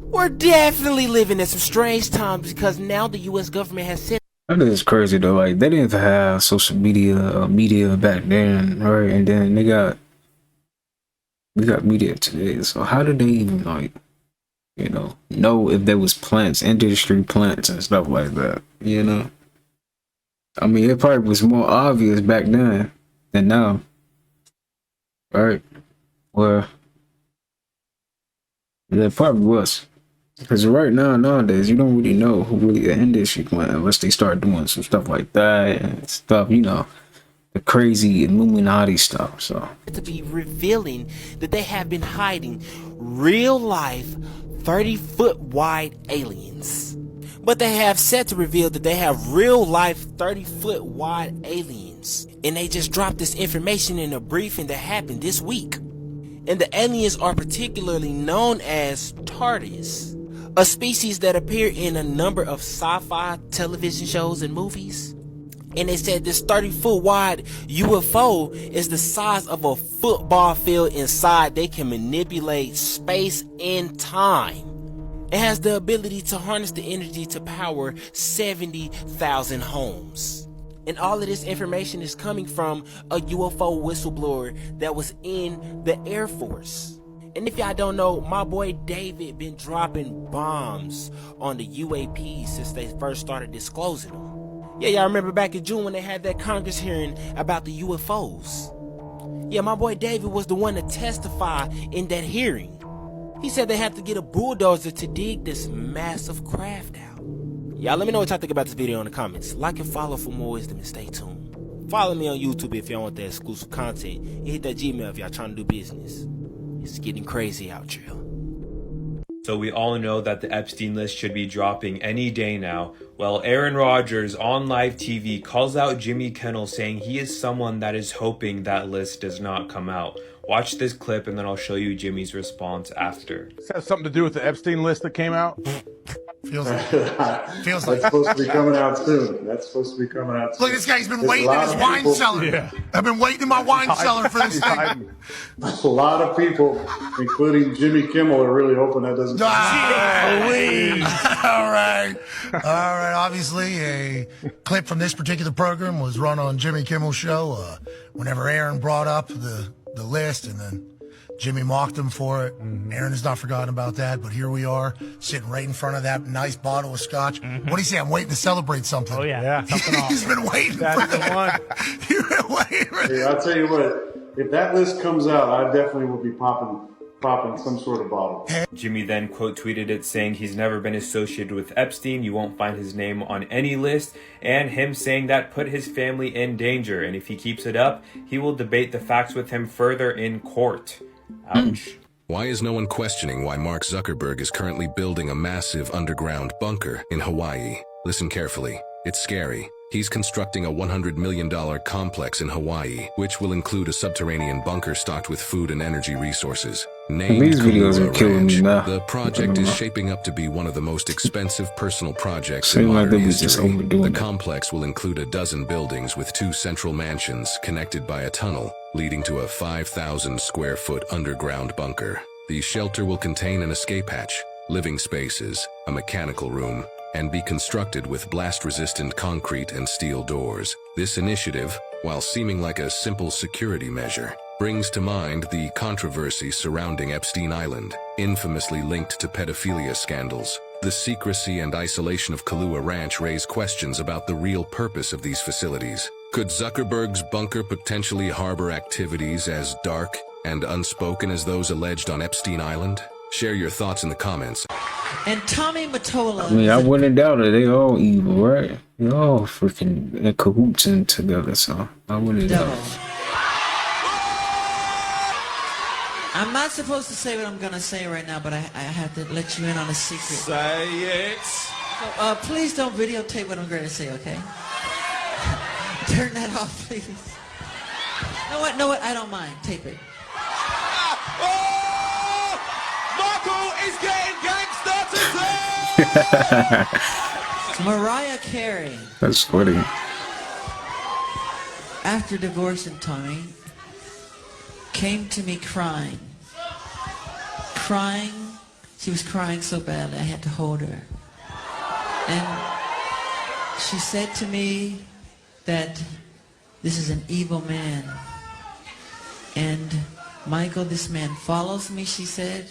We're definitely living in some strange times because now the U.S. government has said. That is crazy though. Like, they didn't even have social media back then, right? And then we got media today. So how did they even like, know if there was plants, industry plants and stuff like that? You know, I mean, it probably was more obvious back then than now, right? Well, yeah, it probably was. Because right now, nowadays, you don't really know who really the industry plant unless they start doing some stuff like that and stuff, the crazy Illuminati stuff. So to be revealing that they have been hiding real life 30-foot wide aliens. But they have said to reveal that they have real life 30-foot wide aliens. And they just dropped this information in a briefing that happened this week. And the aliens are particularly known as TARDIS, a species that appear in a number of sci-fi television shows and movies. And they said this 30-foot wide UFO is the size of a football field inside. They can manipulate space and time. It has the ability to harness the energy to power 70,000 homes. And all of this information is coming from a UFO whistleblower that was in the Air Force. And if y'all don't know, my boy David been dropping bombs on the UAPs since they first started disclosing them. Yeah, y'all remember back in June when they had that Congress hearing about the UFOs? Yeah, my boy David was the one to testify in that hearing. He said they had to get a bulldozer to dig this massive craft out. Y'all let me know what y'all think about this video in the comments. Like and follow for more wisdom and stay tuned. Follow me on YouTube if y'all want that exclusive content. And hit that Gmail if y'all trying to do business. It's getting crazy out here. So we all know that the Epstein list should be dropping any day now. Well, Aaron Rodgers on live TV calls out Jimmy Kimmel, saying he is someone that is hoping that list does not come out. Watch this clip and then I'll show you Jimmy's response after. This has something to do with the Epstein list that came out? Feels like That's supposed to be coming out soon. That's supposed to be coming out soon. Look, this guy's been There's waiting a in lot his of wine people- cellar. Yeah. I've been waiting in my wine cellar for this thing. A lot of people, including Jimmy Kimmel, are really hoping that doesn't come out. All right. All right. Obviously, a clip from this particular program was run on Jimmy Kimmel's show whenever Aaron brought up the list, and then Jimmy mocked him for it. Aaron has not forgotten about that, but here we are, sitting right in front of that nice bottle of scotch. What do you say? I'm waiting to celebrate something. Oh, yeah. Something He's been waiting. That's the one. You've been waiting. Hey, I'll tell you what, if that list comes out, I definitely will be popping some sort of bottle. Jimmy then quote tweeted it saying he's never been associated with Epstein, you won't find his name on any list, and him saying that put his family in danger, and if he keeps it up, he will debate the facts with him further in court. Ouch. Why is no one questioning why Mark Zuckerberg is currently building a massive underground bunker in Hawaii? Listen carefully. It's scary. He's constructing a $100 million complex in Hawaii, which will include a subterranean bunker stocked with food and energy resources. Named These videos are Kulua killing me Ranch, now. the project is shaping up to be one of the most expensive personal projects Seem in like modern they was just history. overdoing The it. complex will include a dozen buildings with 2 central mansions connected by a tunnel leading to a 5,000 square foot underground bunker. The shelter will contain an escape hatch, living spaces, a mechanical room, and be constructed with blast-resistant concrete and steel doors. This initiative, while seeming like a simple security measure, brings to mind the controversy surrounding Epstein Island, infamously linked to pedophilia scandals. The secrecy and isolation of Kulua Ranch raise questions about the real purpose of these facilities. Could Zuckerberg's bunker potentially harbor activities as dark and unspoken as those alleged on Epstein Island? Share your thoughts in the comments. And Tommy Mottola. I mean, I wouldn't doubt it. They all evil, right? They all freaking in cahoots and together, so I wouldn't doubt it. I'm not supposed to say what I'm going to say right now, but I have to let you in on a secret. Say it. So, please don't videotape what I'm going to say, okay? Turn that off, please. No, what? I don't mind. Tape it. Marco is getting gangster today! Mariah Carey, That's funny. after divorcing Tommy, came to me crying. She was crying so badly I had to hold her. And she said to me that this is an evil man. And Michael, this man follows me, she said.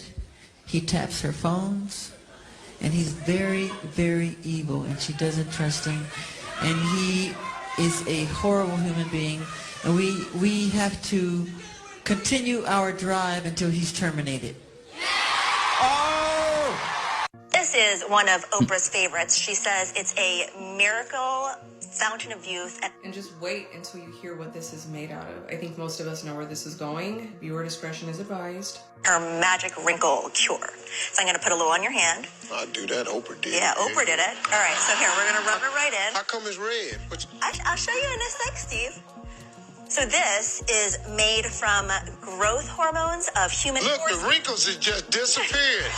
He taps her phones. And he's very, very evil, and she doesn't trust him. And he is a horrible human being. And we have to continue our drive until he's terminated. This is one of Oprah's favorites. She says it's a miracle fountain of youth. And just wait until you hear what this is made out of. I think most of us know where this is going. Viewer discretion is advised. Her magic wrinkle cure. So I'm going to put a little on your hand. I'll do that. Oprah did. Yeah, Oprah did it. All right, so here, we're going to rub it right in. How come it's red? I'll show you in a sec, Steve. So this is made from growth hormones of human Look, horses. the wrinkles has just disappeared.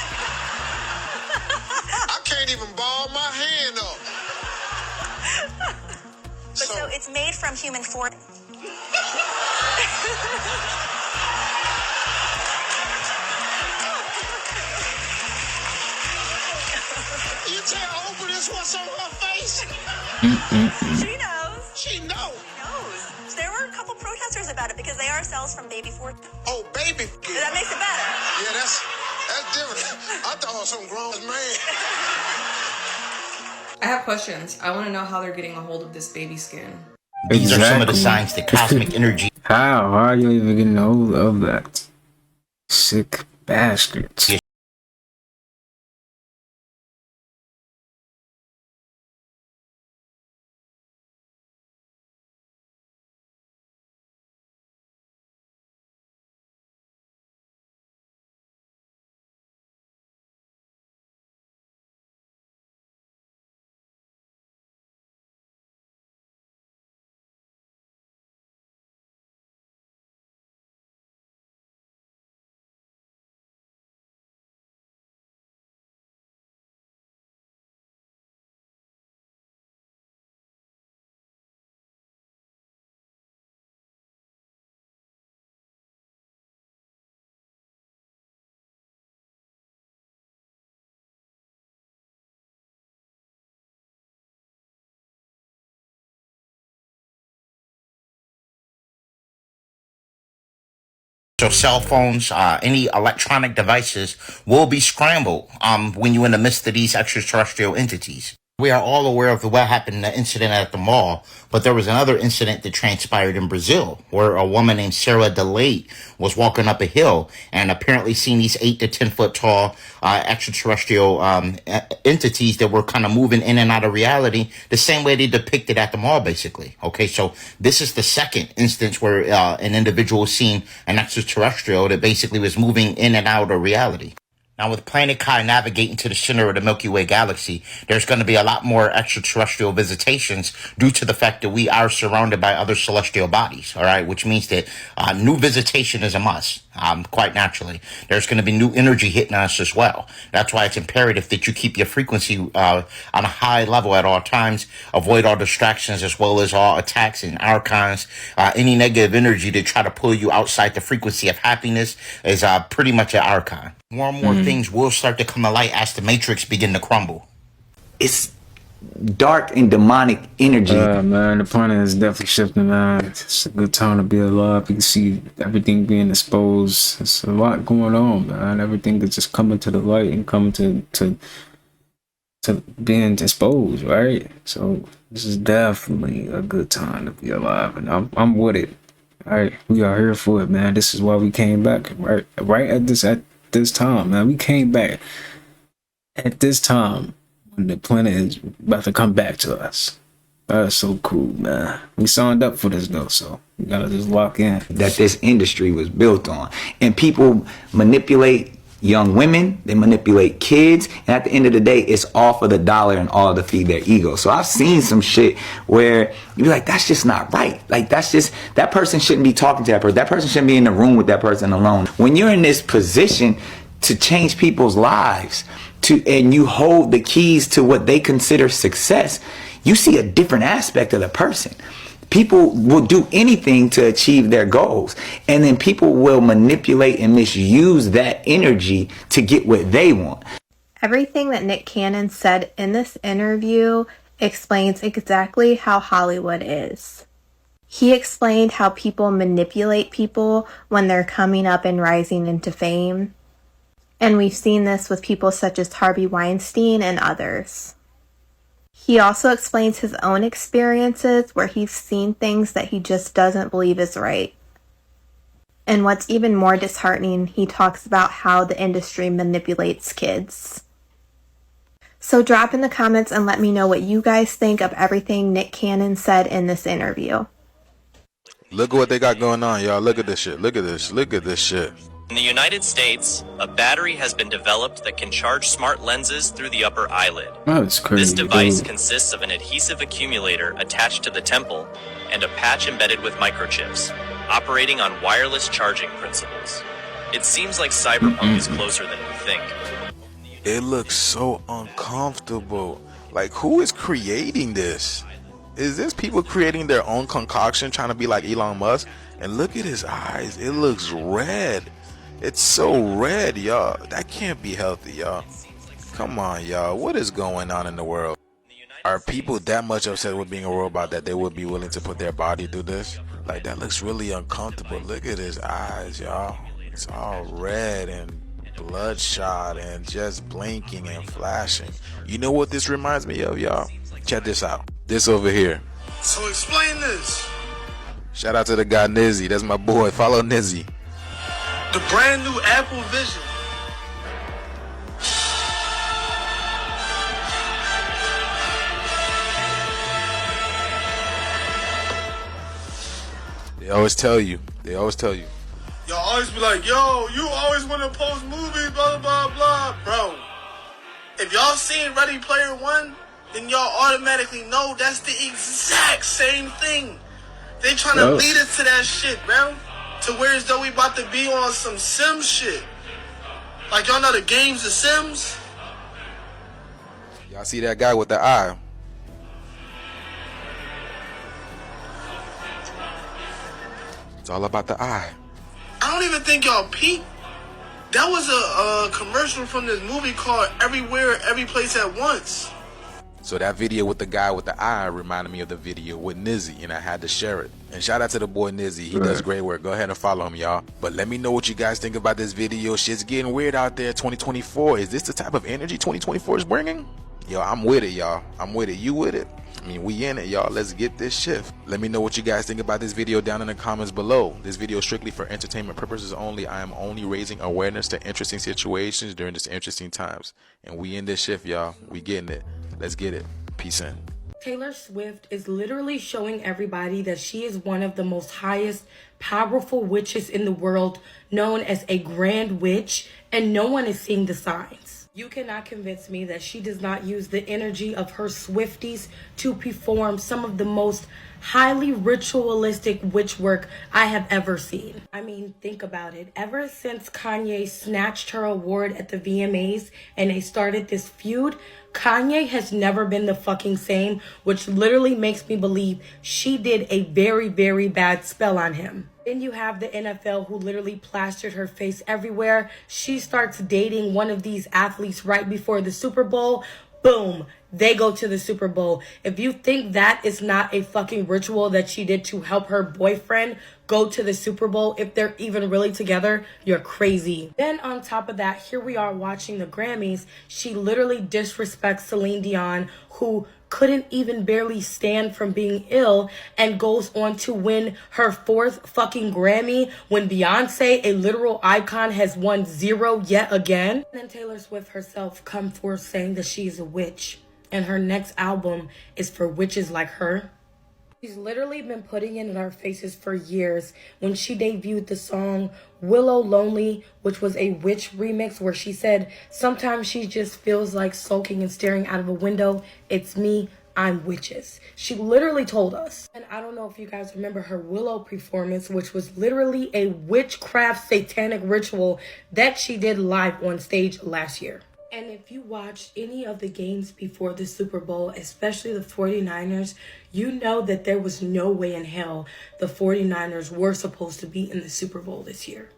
I can't even ball my hand up. So it's made from human force. You tell Oprah this what's on her face? She knows. She knows. She knows. There were a couple protesters about it because they are cells from baby force. Oh, baby. That makes it better. Yeah, that's different. I thought it was some grown man. I have questions. I want to know how they're getting a hold of this baby skin. These are some of the signs that cosmic energy. How are you even getting a hold of that? Sick bastards. So cell phones, any electronic devices will be scrambled when you're in the midst of these extraterrestrial entities. We are all aware of what happened in the incident at the mall, but there was another incident that transpired in Brazil where a woman named Sarah DeLate was walking up a hill and apparently seen these 8 to 10 foot tall extraterrestrial entities that were kind of moving in and out of reality the same way they depicted at the mall, basically. Okay, so this is the second instance where an individual seen an extraterrestrial that basically was moving in and out of reality. Now, with Planet Kai navigating to the center of the Milky Way galaxy, there's going to be a lot more extraterrestrial visitations due to the fact that we are surrounded by other celestial bodies, all right, which means that new visitation is a must, quite naturally. There's going to be new energy hitting us as well. That's why it's imperative that you keep your frequency on a high level at all times, avoid all distractions as well as all attacks and archons. Any negative energy to try to pull you outside the frequency of happiness is pretty much an archon. More and more things will start to come to light as the matrix begin to crumble. It's dark and demonic energy. Man, the planet is definitely shifting, man. It's a good time to be alive. You can see everything being exposed. It's a lot going on, man. Everything is just coming to the light and coming to being exposed, right? So this is definitely a good time to be alive, and I'm with it. All right, we are here for it, man. This is why we came back, right at this time, man. We came back at this time when the planet is about to come back to us. That's so cool, man. We signed up for this though, so we gotta just lock in. That this industry was built on, and people manipulate young women, they manipulate kids, and at the end of the day, it's all for the dollar and all to feed their ego. So I've seen some shit where you're like, that's just not right. Like, that's just, that person shouldn't be talking to that person. That person shouldn't be in the room with that person alone. When you're in this position to change people's lives, and you hold the keys to what they consider success, you see a different aspect of the person. People will do anything to achieve their goals, and then people will manipulate and misuse that energy to get what they want. Everything that Nick Cannon said in this interview explains exactly how Hollywood is. He explained how people manipulate people when they're coming up and rising into fame. And we've seen this with people such as Harvey Weinstein and others. He also explains his own experiences where he's seen things that he just doesn't believe is right. And what's even more disheartening, he talks about how the industry manipulates kids. So drop in the comments and let me know what you guys think of everything Nick Cannon said in this interview. Look at what they got going on, y'all. Look at this shit. Look at this. Look at this shit. In the United States, a battery has been developed that can charge smart lenses through the upper eyelid. That's crazy. This device consists of an adhesive accumulator attached to the temple and a patch embedded with microchips, operating on wireless charging principles. It seems like cyberpunk is closer than we think. It looks so uncomfortable. Like, who is creating this? Is this people creating their own concoction trying to be like Elon Musk? And look at his eyes. It looks red. It's so red, y'all. That can't be healthy, y'all. Come on, y'all. What is going on in the world? Are people that much upset with being a robot that they would be willing to put their body through this? Like, that looks really uncomfortable. Look at his eyes, y'all. It's all red and bloodshot and just blinking and flashing. You know what this reminds me of, y'all? Check this out. This over here. So explain this. Shout out to the guy Nizzy. That's my boy. Follow Nizzy. The brand new Apple Vision. They always tell you. Y'all always be like, yo, you always want to post movies, blah, blah, blah. Bro, if y'all seen Ready Player One, then y'all automatically know that's the exact same thing. They trying to lead us to that shit, bro. To where as though we about to be on some Sims shit. Like, y'all know the game's The Sims? Y'all see that guy with the eye? It's all about the eye. I don't even think y'all peeped. That was a commercial from this movie called Everywhere, Every Place at Once. So that video with the guy with the eye reminded me of the video with Nizzy, and I had to share it. And shout out to the boy Nizzy, he does great work. Go ahead and follow him, y'all. But let me know what you guys think about this video. Shit's getting weird out there. 2024, is this the type of energy 2024 is bringing? Yo, I'm with it, y'all. I'm with it. You with it? I mean, we in it, y'all. Let's get this shift. Let me know what you guys think about this video down in the comments below. This video is strictly for entertainment purposes only. I am only raising awareness to interesting situations during this interesting times. And we in this shift, y'all. We getting it. Let's get it. Peace in. Taylor Swift is literally showing everybody that she is one of the most highest, powerful witches in the world, known as a grand witch, and no one is seeing the signs. You cannot convince me that she does not use the energy of her Swifties to perform some of the most highly ritualistic witch work I have ever seen. I mean, think about it. Ever since Kanye snatched her award at the VMAs and they started this feud, Kanye has never been the fucking same, which literally makes me believe she did a very, very bad spell on him. Then you have the NFL who literally plastered her face everywhere. She starts dating one of these athletes right before the Super Bowl. Boom, they go to the Super Bowl. If you think that is not a fucking ritual that she did to help her boyfriend go to the Super Bowl, if they're even really together, you're crazy. Then on top of that, here we are watching the Grammys. She literally disrespects Celine Dion, who couldn't even barely stand from being ill, and goes on to win her 4th fucking Grammy when Beyonce, a literal icon, has won 0 yet again. And then Taylor Swift herself come forth saying that she's a witch and her next album is for witches like her. She's literally been putting it in our faces for years. When she debuted the song Willow Lonely, which was a witch remix where she said, sometimes she just feels like sulking and staring out of a window. It's me, I'm witches. She literally told us. And I don't know if you guys remember her Willow performance, which was literally a witchcraft satanic ritual that she did live on stage last year. And if you watched any of the games before the Super Bowl, especially the 49ers, you know that there was no way in hell the 49ers were supposed to be in the Super Bowl this year.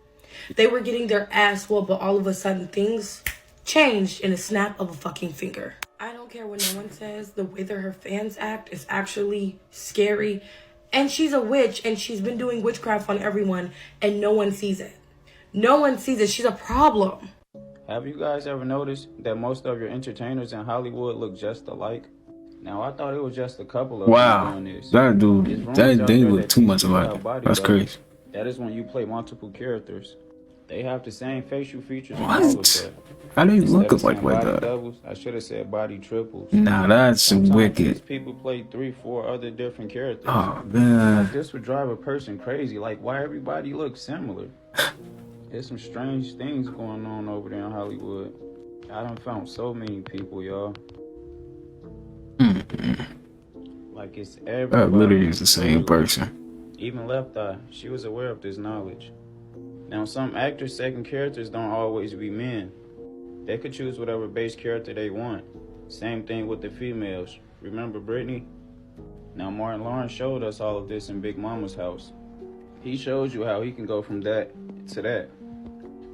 They were getting their ass whooped, but all of a sudden things changed in a snap of a fucking finger. I don't care what no one says, the way that her fans act is actually scary. And she's a witch, and she's been doing witchcraft on everyone, and no one sees it. No one sees it. She's a problem. Have you guys ever noticed that most of your entertainers in Hollywood look just alike? Now, I thought it was just a couple of wow, them doing this. That dude, they look too much alike. That's crazy. That is when you play multiple characters. They have the same facial features. What? And all of that. How do you look Instead alike of like saying body that? doubles, I should have said body triples. Nah, that's Sometimes wicked. these people play 3-4 other different characters. Oh, man. Like, this would drive a person crazy. Like, why everybody looks similar? There's some strange things going on over there in Hollywood. I done found so many people, y'all. Like, it's everybody. That literally is the same person. Even Left Eye, she was aware of this knowledge. Now, some actors' second characters don't always be men. They could choose whatever base character they want. Same thing with the females. Remember Britney? Now, Martin Lawrence showed us all of this in Big Mama's house. He shows you how he can go from that to that.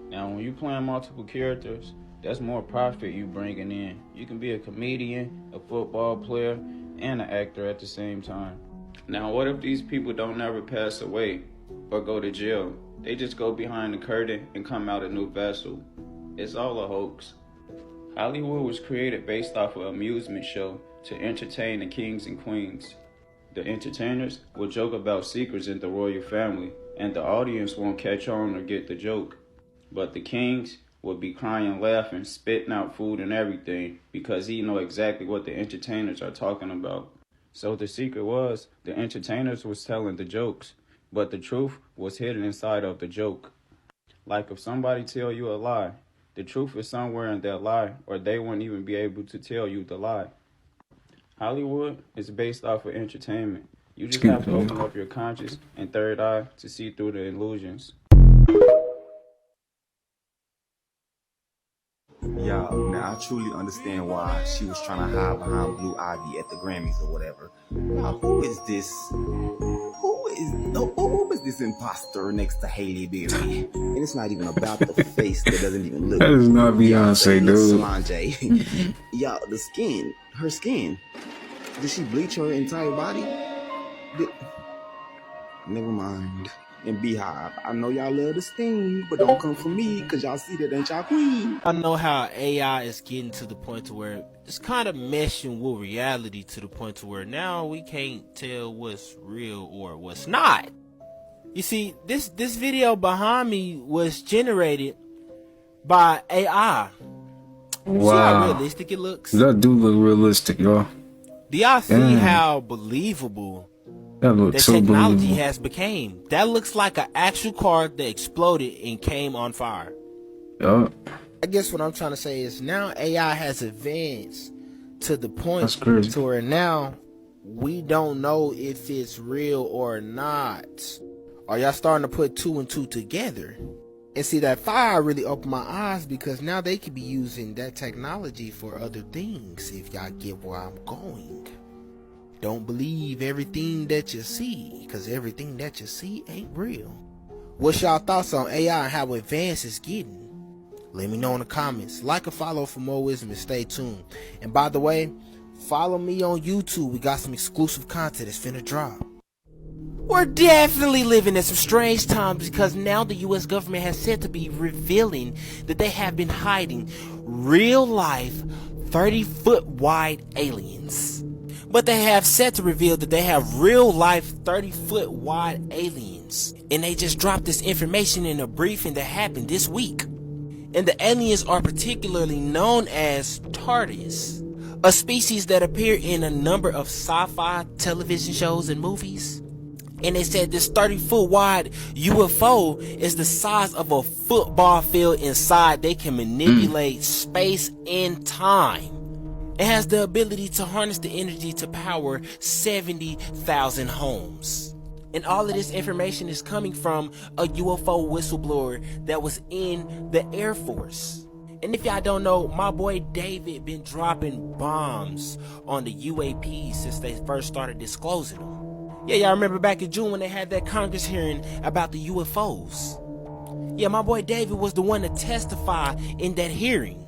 Now, when you playing multiple characters, that's more profit you bringing in. You can be a comedian, a football player, and an actor at the same time. Now, what if these people don't never pass away or go to jail? They just go behind the curtain and come out a new vessel. It's all a hoax. Hollywood was created based off of an amusement show to entertain the kings and queens. The entertainers will joke about secrets in the royal family, and the audience won't catch on or get the joke. But the kings would be crying, laughing, spitting out food and everything because he know exactly what the entertainers are talking about. So the secret was the entertainers was telling the jokes, but the truth was hidden inside of the joke. Like if somebody tell you a lie, the truth is somewhere in that lie, or they wouldn't even be able to tell you the lie. Hollywood is based off of entertainment. You just have to open up your conscious and third eye to see through the illusions. Yeah, now I truly understand why she was trying to hide behind Blue Ivy at the Grammys or whatever. Now, who is this? Who is this imposter next to Halle Berry? And it's not even about the face that doesn't even look. That is not Beyonce, dude. Solange. Y'all, the skin, her skin? Did she bleach her entire body? Never mind. And Beehive, I know y'all love the steam, but don't come for me, cause y'all see that ain't y'all queen. I know how AI is getting to the point to where it's kind of meshing with reality to the point to where now we can't tell what's real or what's not. You see, this video behind me was generated by AI. You see how realistic it looks? That do look realistic, y'all. Do y'all see how believable the technology has became? That looks like an actual car that exploded and came on fire. Yup. I guess what I'm trying to say is now AI has advanced to the point crazy. to where now we don't know if it's real or not. Are y'all starting to put 2 and 2 together? And see, that fire really opened my eyes, because now they could be using that technology for other things, if y'all get where I'm going. Don't believe everything that you see, because everything that you see ain't real. What's y'all thoughts on AI and how advanced it's getting? Let me know in the comments. Like and follow for more wisdom and stay tuned. And by the way, follow me on YouTube. We got some exclusive content that's finna drop. We're definitely living in some strange times, because now the US government has said to be revealing that they have been hiding real life 30-foot wide aliens. But they have said to reveal that they have real life 30-foot wide aliens. And they just dropped this information in a briefing that happened this week. And the aliens are particularly known as TARDIS, a species that appear in a number of sci-fi television shows and movies. And they said this 30-foot wide UFO is the size of a football field inside. They can manipulate space and time. It has the ability to harness the energy to power 70,000 homes. And all of this information is coming from a UFO whistleblower that was in the Air Force. And if y'all don't know, my boy David been dropping bombs on the UAPs since they first started disclosing them. Yeah, y'all remember back in June when they had that Congress hearing about the UFOs? Yeah, my boy David was the one to testify in that hearing.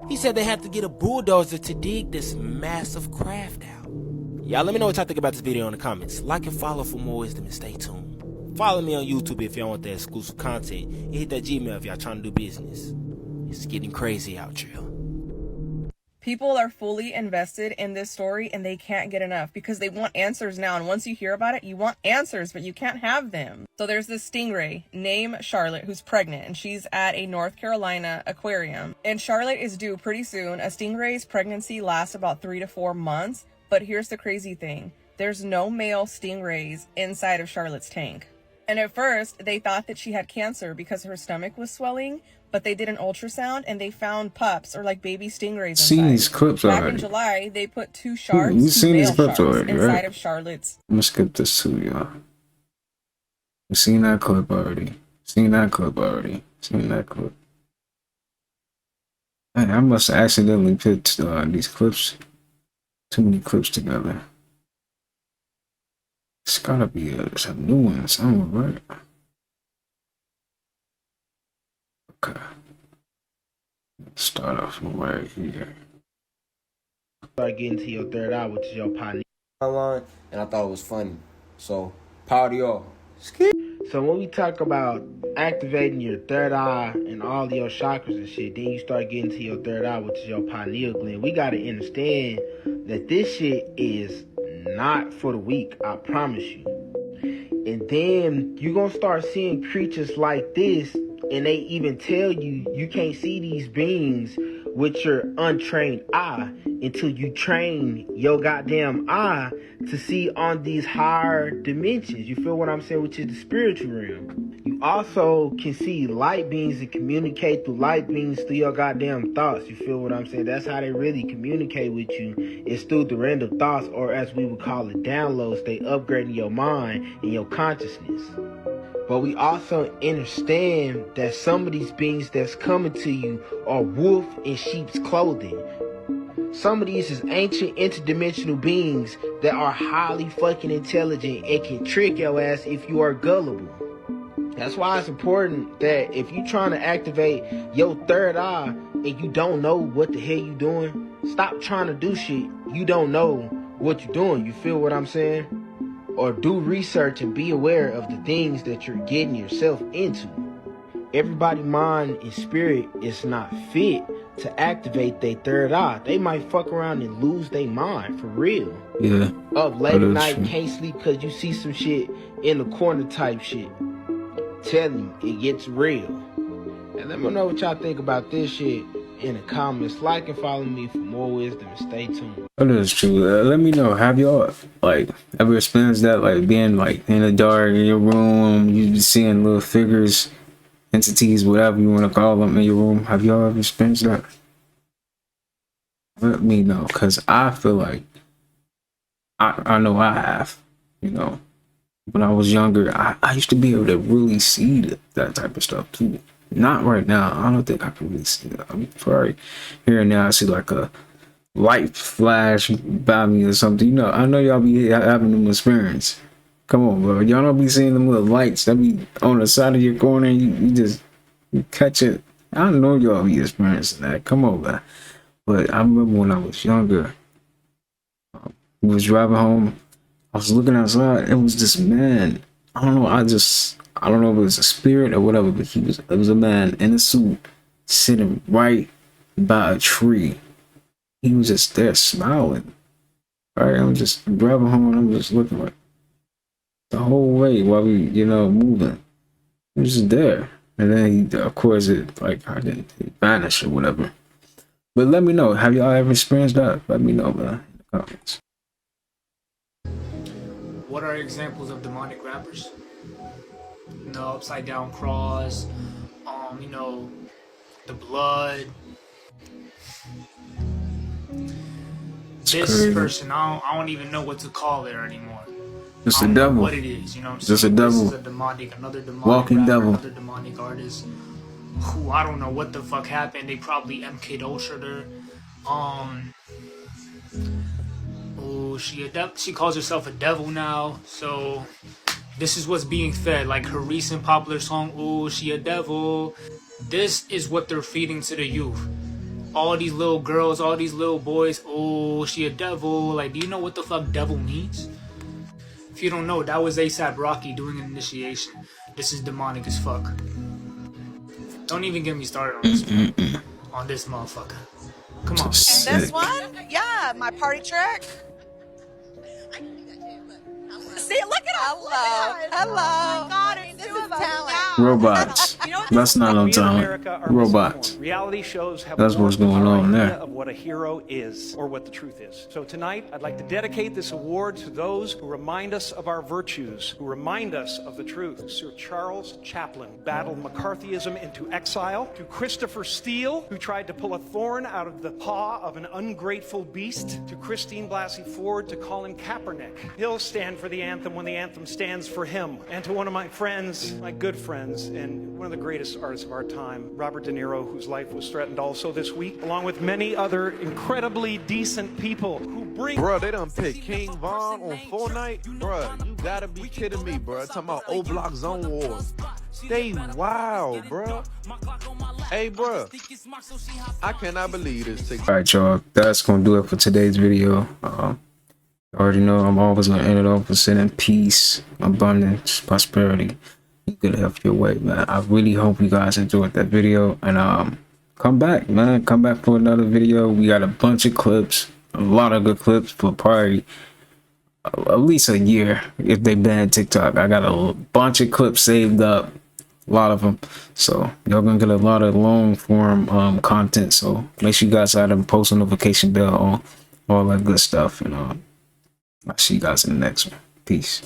He said they had to get a bulldozer to dig this massive craft out. Y'all let me know what y'all think about this video in the comments. Like and follow for more wisdom and stay tuned. Follow me on YouTube if y'all want that exclusive content. And hit that Gmail if y'all trying to do business. It's getting crazy out here. People are fully invested in this story and they can't get enough because they want answers now. And once you hear about it, you want answers, but you can't have them. So there's this stingray named Charlotte who's pregnant, and she's at a North Carolina aquarium. And Charlotte is due pretty soon. A stingray's pregnancy lasts about 3 to 4 months. But here's the crazy thing. There's no male stingrays inside of Charlotte's tank. And at first, they thought that she had cancer because her stomach was swelling, but they did an ultrasound and they found pups, or like baby stingrays inside. Seen these clips Back already. in July, they put 2 sharks, You seen these clips already, inside right? of Charlotte's. I'm gonna skip this too, y'all. You seen that clip already. Seen that clip already. Seen that clip. Man, I must have accidentally put these clips, too many clips together. It's gotta be a new one somewhere, right? Okay. Start off from right here. Start getting to your third eye, which is your partner. Online, and I thought it was funny. So, power to y'all. So when we talk about activating your third eye and all your chakras and shit, then you start getting to your third eye, which is your pineal gland. We gotta understand that this shit is not for the weak, I promise you. And then you gonna start seeing creatures like this, and they even tell you you can't see these beings with your untrained eye until you train your goddamn eye to see on these higher dimensions. You feel what I'm saying? Which is the spiritual realm. You also can see light beings and communicate through light beings through your goddamn thoughts. You feel what I'm saying? That's how they really communicate with you. It's through the random thoughts, or as we would call it, downloads. They upgrading your mind and your consciousness. But we also understand that some of these beings that's coming to you are wolf in sheep's clothing. Some of these is ancient interdimensional beings that are highly fucking intelligent and can trick your ass if you are gullible. That's why it's important that if you trying to activate your third eye and you don't know what the hell you doing, stop trying to do shit you don't know what you're doing. You feel what I'm saying? Or do research and be aware of the things that you're getting yourself into. Everybody's mind and spirit is not fit to activate their third eye. They might fuck around and lose their mind for real. Yeah. Up late at night, can't sleep because you see some shit in the corner type shit. Tell you, it gets real. And let me know what y'all think about this shit in the comments. Like and follow me for more wisdom and stay tuned. That is true. Let me know. Have y'all like ever experienced that? Like being like in the dark in your room, you be seeing little figures, entities, whatever you want to call them in your room. Have y'all ever experienced that? Let me know, cause I feel like I know I have. You know, when I was younger, I used to be able to really see that type of stuff too. Not right now. I don't think I can really see that. I'm probably here and now I see like a light flash by me or something. You know, I know y'all be having them experience. Come on, bro. Y'all don't be seeing them little lights that be on the side of your corner and you just catch it. I know y'all be experiencing that. Come on, man. But I remember when I was younger, we was driving home. I was looking outside. It was this man. I don't know. I don't know if it was a spirit or whatever, but it was a man in a suit sitting right by a tree. He was just there smiling. All right, I'm just driving home and I'm just looking like the whole way while we, you know, moving. He was just there. And then he, of course, it vanished or whatever. But let me know. Have y'all ever experienced that? Let me know, man, in the comments. What are examples of demonic rappers? You know, upside down cross, you know, the blood. This person, I don't even know what to call it anymore. It's the devil. What it is, you know what I'm Just saying? a devil. This is another demonic walking rapper, devil. another demonic artist who I don't know what the fuck happened. They probably MK'd Usher. Oh, she calls herself a devil now. So this is what's being fed. Like her recent popular song, "Oh, she a devil." This is what they're feeding to the youth. All these little girls, all these little boys, "Oh, she a devil." Like, do you know what the fuck devil means? If you don't know, that was A$AP Rocky doing an initiation. This is demonic as fuck. Don't even get me started on this motherfucker. Come on. And this one? Yeah, my party track. See, look at us. Hello. Oh my God, it's this is talent. Robots. That's not on talent. Robots. Reality shows have That's what's going on there. of what a hero is or what the truth is. So tonight, I'd like to dedicate this award to those who remind us of our virtues, who remind us of the truth. Sir Charles Chaplin battled McCarthyism into exile. To Christopher Steele, who tried to pull a thorn out of the paw of an ungrateful beast. To Christine Blasey Ford, to Colin Kaepernick. He'll stand for the anthem when the anthem stands for him. And to one of my friends, my good friends, and one of the greatest artists of our time, Robert De Niro, whose life was threatened also this week, along with many other incredibly decent people who bring... Bruh, they done picked King Von on Fortnite? Bruh, you gotta be kidding me, bruh. Talking about O Block Zone Wars. They wild, bruh. Hey, bruh. I cannot believe this. Alright, y'all. That's gonna do it for today's video. You already know I'm always gonna end it off with sending peace, abundance, prosperity, good health your way, man. I really hope you guys enjoyed that video, and come back, man. Come back for another video. We got a bunch of clips, a lot of good clips for probably at least a year if they ban TikTok. I got a bunch of clips saved up, a lot of them, so y'all gonna get a lot of long form content. So make sure you guys have the post notification bell on, all that good stuff, and I'll see you guys in the next one. Peace.